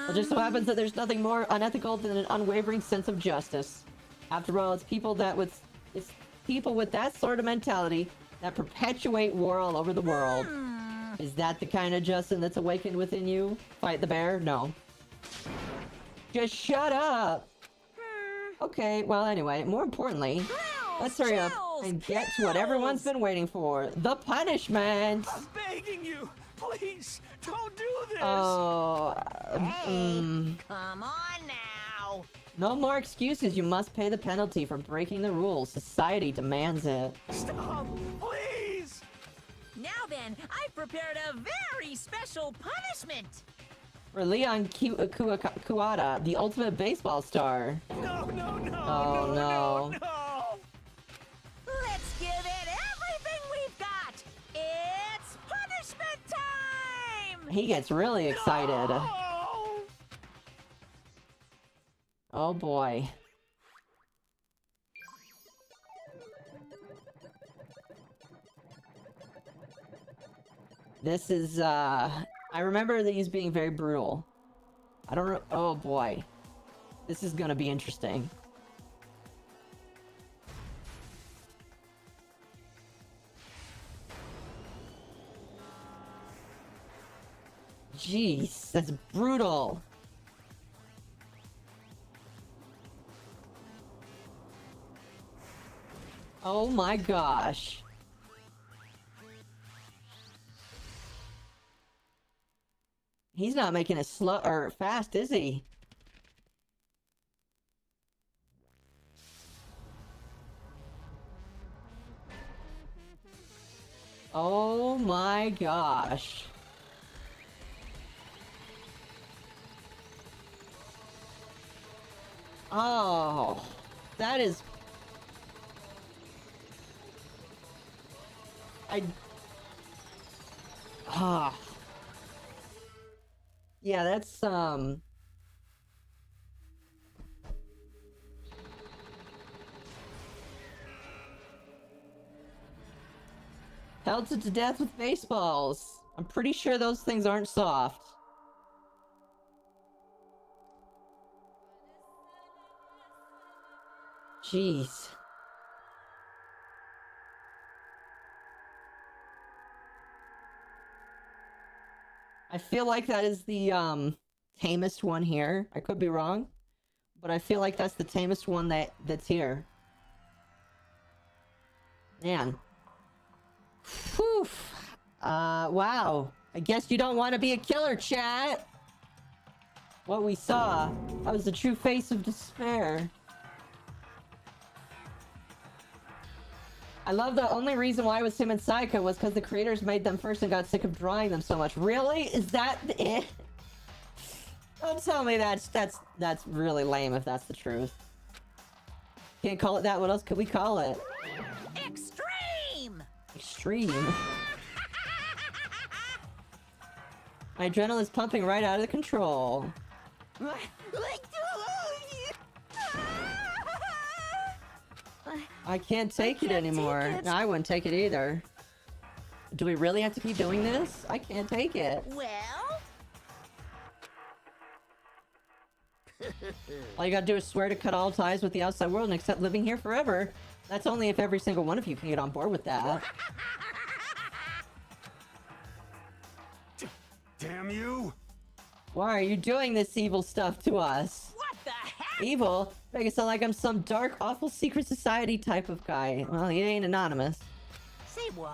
It just so happens that there's nothing more unethical than an unwavering sense of justice. After all, it's people with that sort of mentality that perpetuate war all over the world. Is that the kind of justice that's awakened within you? Fight the bear? No. Just shut up! Okay, well anyway, more importantly, let's hurry up and get to what everyone's been waiting for. The punishment! I'm begging you! Please, don't do this! Oh... Come on now! No more excuses. You must pay the penalty for breaking the rules. Society demands it. Stop! Please! Now then, I've prepared a very special punishment! For Leon Kuwata, the ultimate baseball star. No! Oh no. Let's give it everything we've got! It's punishment time! He gets really excited. No! Oh boy. This is, I remember these being very brutal. I don't know. Oh boy. This is gonna be interesting. Jeez, that's brutal. Oh my gosh. He's not making it slow or fast, is he? Oh my gosh. Oh, that is... Yeah, that's, pelted to death with baseballs. I'm pretty sure those things aren't soft. Jeez. I feel like that is the tamest one here. I could be wrong, but I feel like that's the tamest one that's here. Man. Whew. Wow. I guess you don't want to be a killer, chat. What we saw, that was the true face of despair. I love the only reason why it was him and Sayaka was because the creators made them first and got sick of drawing them so much. Really? Is that it? Don't tell me that's really lame if that's the truth. Can't call it that. What else could we call it? Extreme! Extreme? My adrenaline is pumping right out of control. I can't take it anymore. No, I wouldn't take it either. Do we really have to keep doing this? I can't take it. Well? All you gotta do is swear to cut all ties with the outside world and accept living here forever. That's only if every single one of you can get on board with that. Damn you! Why are you doing this evil stuff to us? What the heck? Evil? Make it sound like I'm some dark, awful secret society type of guy. Well, he ain't anonymous. Say what?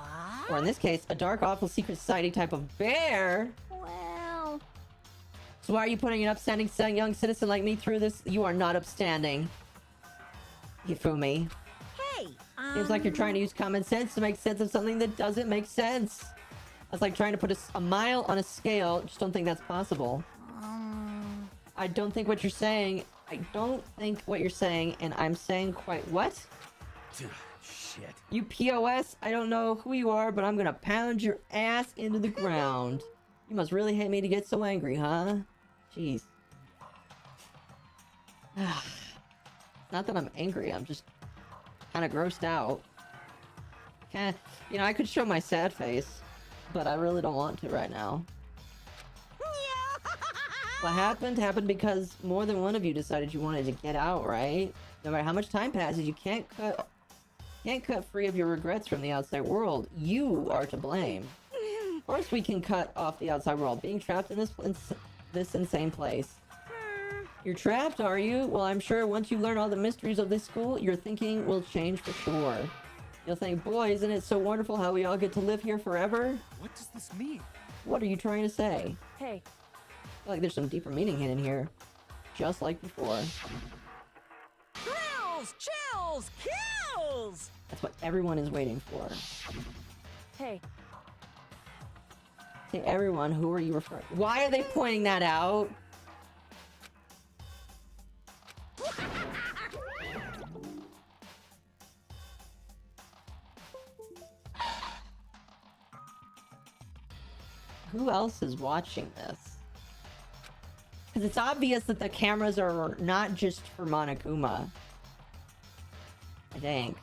Or in this case, a dark, awful secret society type of bear. Well... So why are you putting an upstanding young citizen like me through this? You are not upstanding. Hifumi. Hey, Seems like you're trying to use common sense to make sense of something that doesn't make sense. That's like trying to put a mile on a scale. Just don't think that's possible. I don't think what you're saying. I don't think what you're saying, and I'm saying quite what? Shit. You POS? I don't know who you are, but I'm gonna pound your ass into the ground. You must really hate me to get so angry, huh? Jeez. Not that I'm angry, I'm just kind of grossed out. You know, I could show my sad face, but I really don't want to right now. What happened because more than one of you decided you wanted to get out, right? No matter how much time passes, you can't cut free of your regrets from the outside world. You are to blame. Of course we can cut off the outside world, being trapped in this insane place. You're trapped, are you? Well, I'm sure once you learn all the mysteries of this school, your thinking will change for sure. You'll think, boy, isn't it so wonderful how we all get to live here forever? What does this mean? What are you trying to say? Hey. I feel like there's some deeper meaning hidden here. Just like before. Thrills! Chills! Kills! That's what everyone is waiting for. Hey. Say everyone, who are you referring? Why are they pointing that out? Who else is watching this? Because it's obvious that the cameras are not just for Monokuma. I think.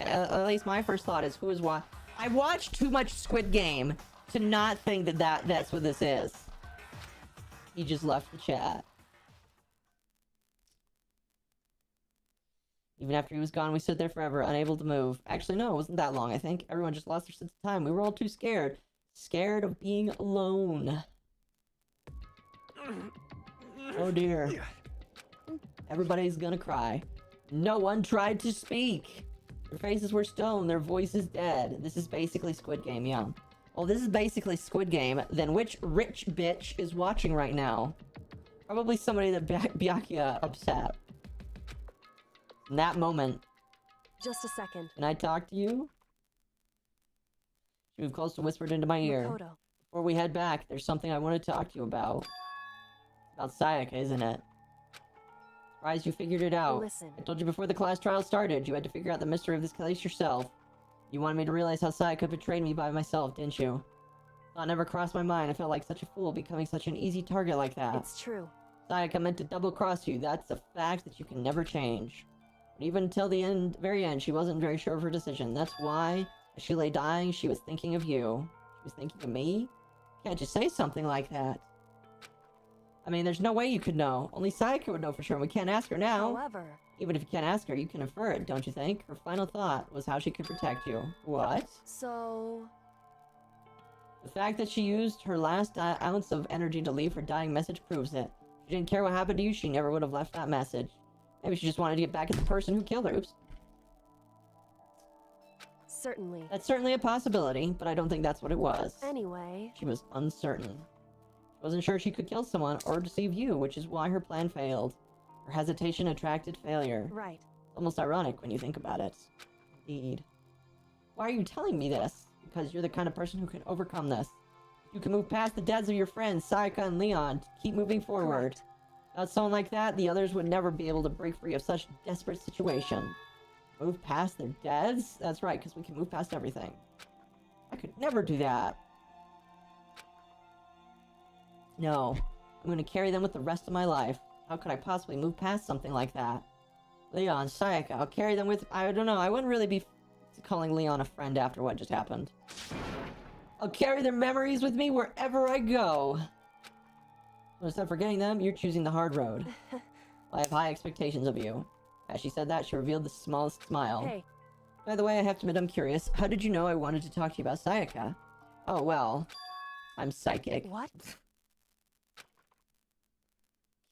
At least my first thought is, who is watching? I watched too much Squid Game to not think that that's what this is. He just left the chat. Even after he was gone, we stood there forever, unable to move. Actually, no, it wasn't that long, I think. Everyone just lost their sense of time. We were all too scared. Scared of being alone. Oh dear. Everybody's gonna cry. No one tried to speak. Their faces were stone, their voices dead. This is basically Squid Game, yeah. Well, this is basically Squid Game. Then which rich bitch is watching right now? Probably somebody that Byakuya upset. In that moment. Just a second. Can I talk to you? She moved close and whispered into my ear. Makoto. Before we head back, there's something I want to talk to you about. About Sayaka, isn't it? Surprised you figured it out. Listen. I told you before the class trial started, you had to figure out the mystery of this case yourself. You wanted me to realize how Sayaka betrayed me by myself, didn't you? Thought never crossed my mind. I felt like such a fool becoming such an easy target like that. It's true. Sayaka meant to double-cross you. That's a fact that you can never change. But even until the very end, she wasn't very sure of her decision. That's why, as she lay dying, she was thinking of you. She was thinking of me? Can't you say something like that? I mean, there's no way you could know. Only Sayaka would know for sure, and we can't ask her now. However... Even if you can't ask her, you can infer it, don't you think? Her final thought was how she could protect you. What? So... The fact that she used her last ounce of energy to leave her dying message proves it. If she didn't care what happened to you, she never would have left that message. Maybe she just wanted to get back at the person who killed her. Oops. Certainly. That's certainly a possibility, but I don't think that's what it was. Anyway... She was uncertain. She wasn't sure she could kill someone or deceive you, which is why her plan failed. Her hesitation attracted failure. Right. It's almost ironic when you think about it. Indeed. Why are you telling me this? Because you're the kind of person who can overcome this. You can move past the deaths of your friends, Sayaka and Leon, to keep moving forward. Correct. Without someone like that, the others would never be able to break free of such a desperate situation. Move past their deaths? That's right, because we can move past everything. I could never do that. No. I'm going to carry them with the rest of my life. How could I possibly move past something like that? Leon, Sayaka, I'll carry them with... I don't know, I wouldn't really be calling Leon a friend after what just happened. I'll carry their memories with me wherever I go. So instead of forgetting them, you're choosing the hard road. I have high expectations of you. As she said that, she revealed the smallest smile. Hey. By the way, I have to admit I'm curious. How did you know I wanted to talk to you about Sayaka? Oh, well. I'm psychic. What?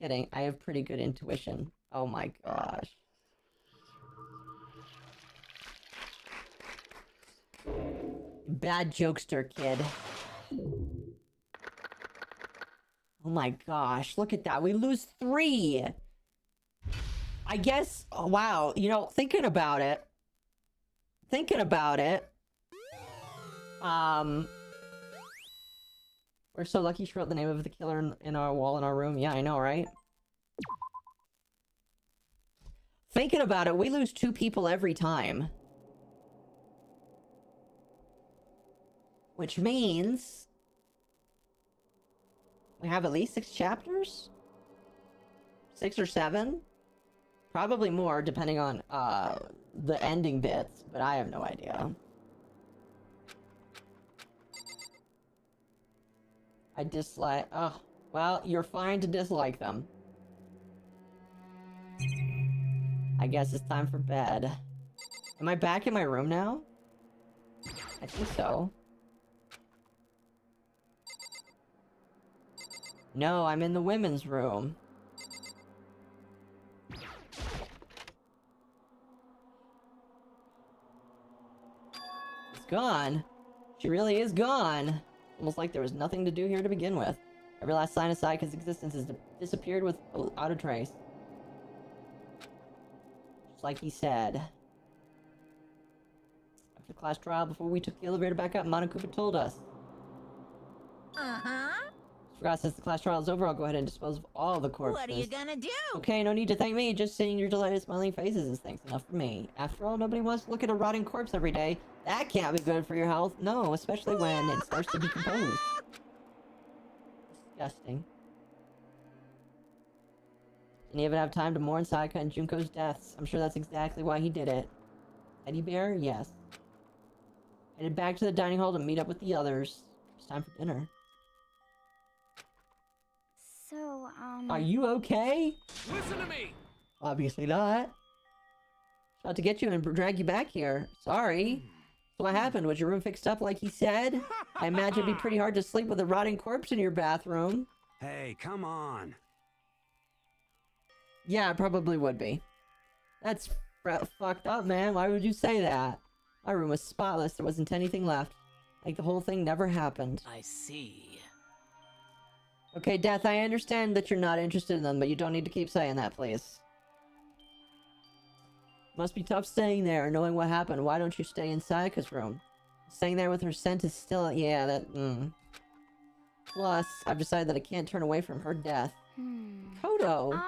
Kidding. I have pretty good intuition. Oh my gosh. Bad jokester, kid. Oh my gosh, look at that. We lose 3. I guess, oh, wow, you know, thinking about it. We're so lucky she wrote the name of the killer in our wall in our room. Yeah, I know, right? Thinking about it, we lose 2 people every time. Which means... we have at least 6 chapters? 6 or 7? Probably more, depending on, the ending bits, but I have no idea. I dislike... oh, well, you're fine to dislike them. I guess it's time for bed. Am I back in my room now? I think so. No, I'm in the women's room. It's gone. She really is gone. Almost like there was nothing to do here to begin with. Every last sign of Sayaka's existence has disappeared without a trace. Just like he said. After the class trial, before we took the elevator back up, MommaOcco told us. Uh-huh. Forgot since the class trial is over, I'll go ahead and dispose of all the corpses. What are you gonna do? Okay, no need to thank me. Just seeing your delighted smiling faces is thanks enough for me. After all, nobody wants to look at a rotting corpse every day. That can't be good for your health. No, especially when it starts to decompose. Disgusting. Didn't even have time to mourn Sayaka and Junko's deaths. I'm sure that's exactly why he did it. Teddy bear? Yes. Headed back to the dining hall to meet up with the others. It's time for dinner. So, Are you okay? Listen to me! Obviously not. About to get you and drag you back here. Sorry. So what happened? Was your room fixed up like he said? I imagine it'd be pretty hard to sleep with a rotting corpse in your bathroom. Hey, come on. Yeah, it probably would be. That's fucked up, man. Why would you say that? My room was spotless. There wasn't anything left. Like the whole thing never happened. I see. Okay, Death, I understand that you're not interested in them, but you don't need to keep saying that, please. Must be tough staying there, knowing what happened. Why don't you stay in Sayaka's room? Staying there with her scent is still... yeah, that... Plus, I've decided that I can't turn away from her death. Kodo!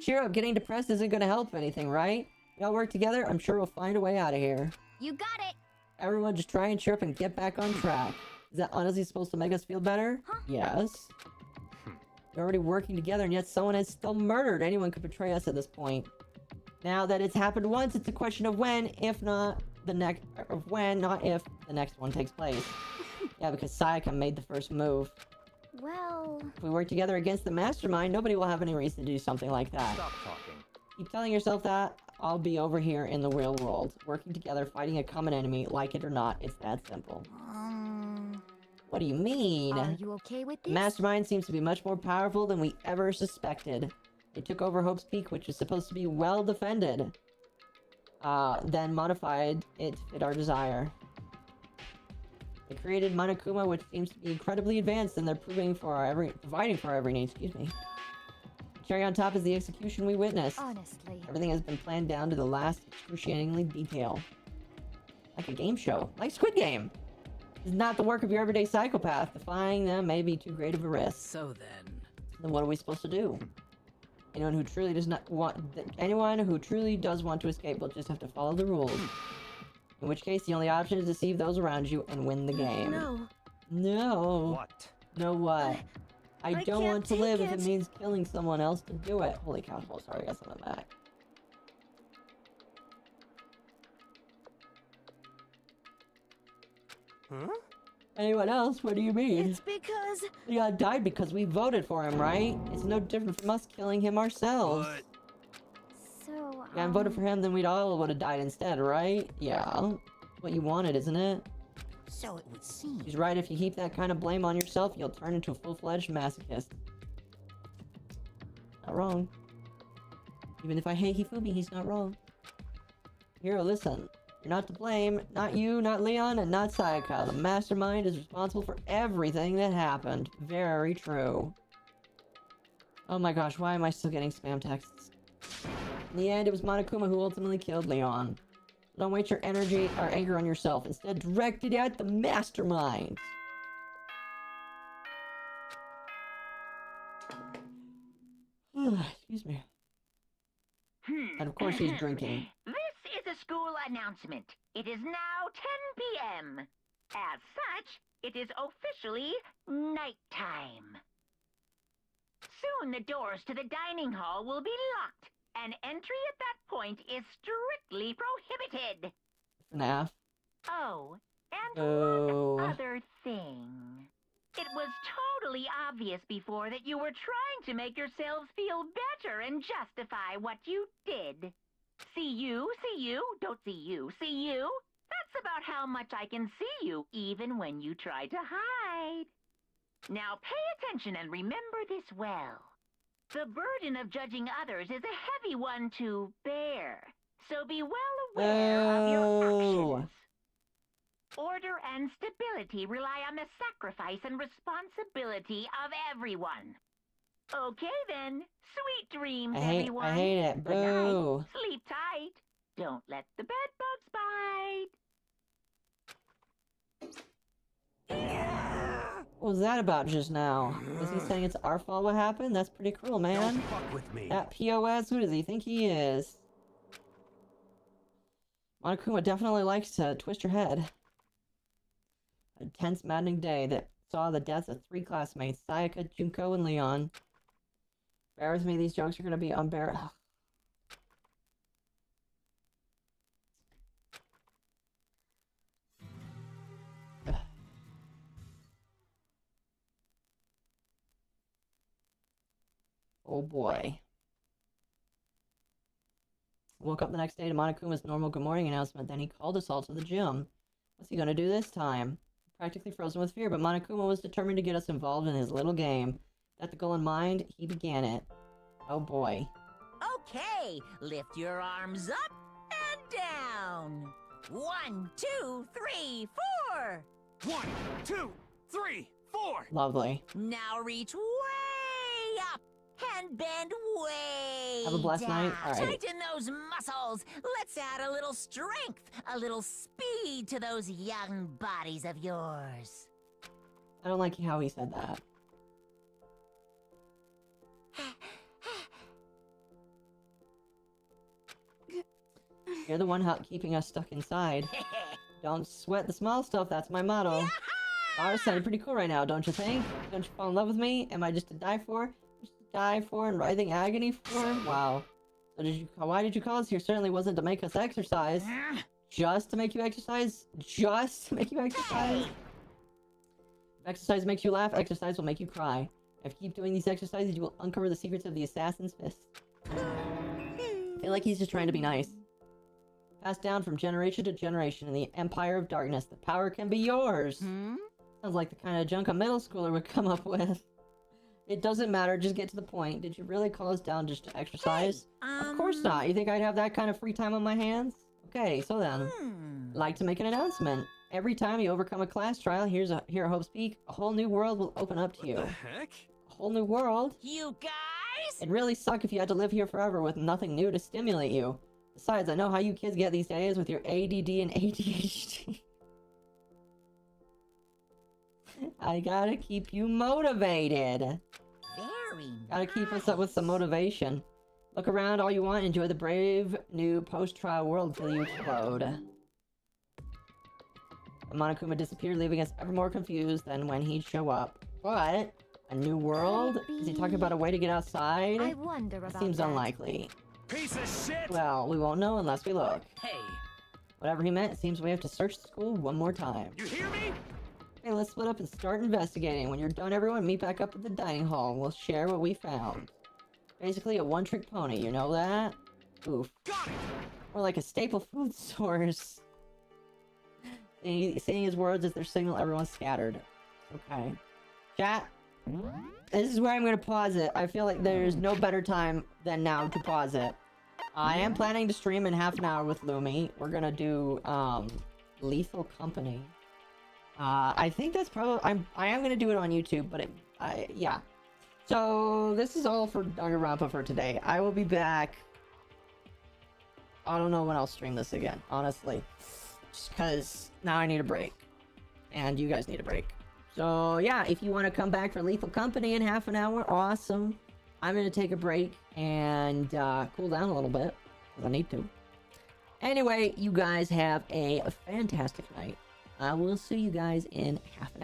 Cheer up, getting depressed isn't gonna help anything, right? We all work together, I'm sure we'll find a way out of here. You got it! Everyone just try and cheer up and get back on track. Is that honestly supposed to make us feel better? Huh? Yes. We're already working together, and yet someone is still murdered. Anyone could betray us at this point. Now that it's happened once, it's a question of when, if not the next... of when, not if, the next one takes place. Yeah, because Sayaka made the first move. Well... if we work together against the mastermind, nobody will have any reason to do something like that. Stop talking. Keep telling yourself that. I'll be over here in the real world. Working together, fighting a common enemy, like it or not, it's that simple. What do you mean? Are you okay with The this? mastermind seems to be much more powerful than we ever suspected. They took over Hope's Peak, which is supposed to be well defended. Then modified it to fit our desire. They created Monokuma, which seems to be incredibly advanced, and they're providing for our every need, excuse me. Cherry on top is the execution we witnessed. Honestly. Everything has been planned down to the last excruciatingly detail. Like a game show. Like Squid Game. This is not the work of your everyday psychopath. Defying them may be too great of a risk. So then what are we supposed to do? Anyone who truly does want to escape will just have to follow the rules. In which case, the only option is to deceive those around you and win the game. No. No. What? No what? I don't can't want to take live if it. it means killing someone else to do it. Holy cow, oh, sorry, I got some of that. Huh? Anyone else? What do you mean? It's because... Leon died because we voted for him, right? It's no different from us killing him ourselves. So, If I voted for him, then we'd all would have died instead, right? Yeah. What you wanted, isn't it? So it would seem. He's right, if you heap that kind of blame on yourself, you'll turn into a full-fledged masochist. Not wrong. Even if I hate Hifumi, he's not wrong. Hiro, listen. You're not to blame. Not you, not Leon, and not Sayaka. The mastermind is responsible for everything that happened. Very true. Oh my gosh, why am I still getting spam texts? In the end, it was Monokuma who ultimately killed Leon. Don't waste your energy or anger on yourself. Instead, direct it at the mastermind. Excuse me. And of course he's drinking. This is a school announcement. It is now 10 p.m. As such, it is officially nighttime. Soon the doors to the dining hall will be locked, and entry at that point is strictly prohibited. FNAF. Oh, and Oh. one other thing. It was totally obvious before that you were trying to make yourselves feel better and justify what you did. See you, don't see you, see you? That's about how much I can see you, even when you try to hide. Now pay attention and remember this well. The burden of judging others is a heavy one to bear, so be well aware of your actions. Order and stability rely on the sacrifice and responsibility of everyone. Okay then, sweet dreams, everyone. I hate it. Good night. Boo. Sleep tight. Don't let the bed bugs bite. What was that about just now? Was he saying it's our fault what happened? That's pretty cruel, man. Don't fuck with me. That POS, who does he think he is? Monokuma definitely likes to twist your head. A tense, maddening day that saw the deaths of 3 classmates, Sayaka, Junko, and Leon. Bear with me, these jokes are gonna be unbearable. Oh boy. Woke up the next day to Monokuma's normal good morning announcement, then he called us all to the gym. What's he gonna do this time? Practically frozen with fear, but Monokuma was determined to get us involved in his little game. With the goal in mind, he began it. Oh boy. Okay, lift your arms up and down. 1, 2, 3, 4. 1, 2, 3, 4. Lovely. Now reach way up and bend way Have a blessed down. night. All right. Tighten those muscles. Let's add a little strength, a little speed to those young bodies of yours. I don't like how he said that. You're the one keeping us stuck inside. Don't sweat the small stuff, that's my motto. Ours sounded pretty cool right now, don't you think? Don't you fall in love with me? Am I just to die for? Just to die for and writhing agony for? Wow. So why did you call us here? Certainly wasn't to make us exercise. Just to make you exercise? Just to make you exercise? If exercise makes you laugh, exercise will make you cry. If you keep doing these exercises, you will uncover the secrets of the assassin's fist. I feel like he's just trying to be nice. Passed down from generation to generation in the Empire of Darkness. The power can be yours. It's Sounds like the kind of junk a middle schooler would come up with. It doesn't matter, just get to the point. Did you really call us down just to exercise? Hey, Of course not. You think I'd have that kind of free time on my hands? Okay, so then, I'd like to make an announcement. Every time you overcome a class trial, here at Hope Speak, a whole new world will open up to you. What the heck? A whole new world? You guys? It'd really suck if you had to live here forever with nothing new to stimulate you. Besides, I know how you kids get these days with your ADD and ADHD. I gotta keep you motivated. Very Gotta keep us up with some motivation. Look around all you want, enjoy the brave new post-trial world till you explode. Monokuma disappeared, leaving us ever more confused than when he'd show up. What? A new world? Is he talking about a way to get outside? I wonder about Seems that. unlikely. Piece of shit! Well, we won't know unless we look. Hey, Whatever he meant, it seems we have to search the school one more time. You hear me? Hey, let's split up and start investigating. When you're done, everyone, meet back up at the dining hall and we'll share what we found. Basically a one-trick pony, you know that? Oof. Got it! Or like a staple food source. Saying his words as their signal, everyone's scattered. Okay. Chat. This is where I'm gonna pause it. I feel like there's no better time than now to pause it. I am planning to stream in half an hour with Lumi. We're gonna do, Lethal Company. I think that's probably, I am gonna do it on YouTube, but yeah. So, this is all for Danganronpa for today. I will be back. I don't know when I'll stream this again, honestly. Just because now I need a break. And you guys need a break. So, yeah, if you want to come back for Lethal Company in half an hour, awesome. I'm going to take a break and cool down a little bit. Because I need to. Anyway, you guys have a fantastic night. I will see you guys in half an hour.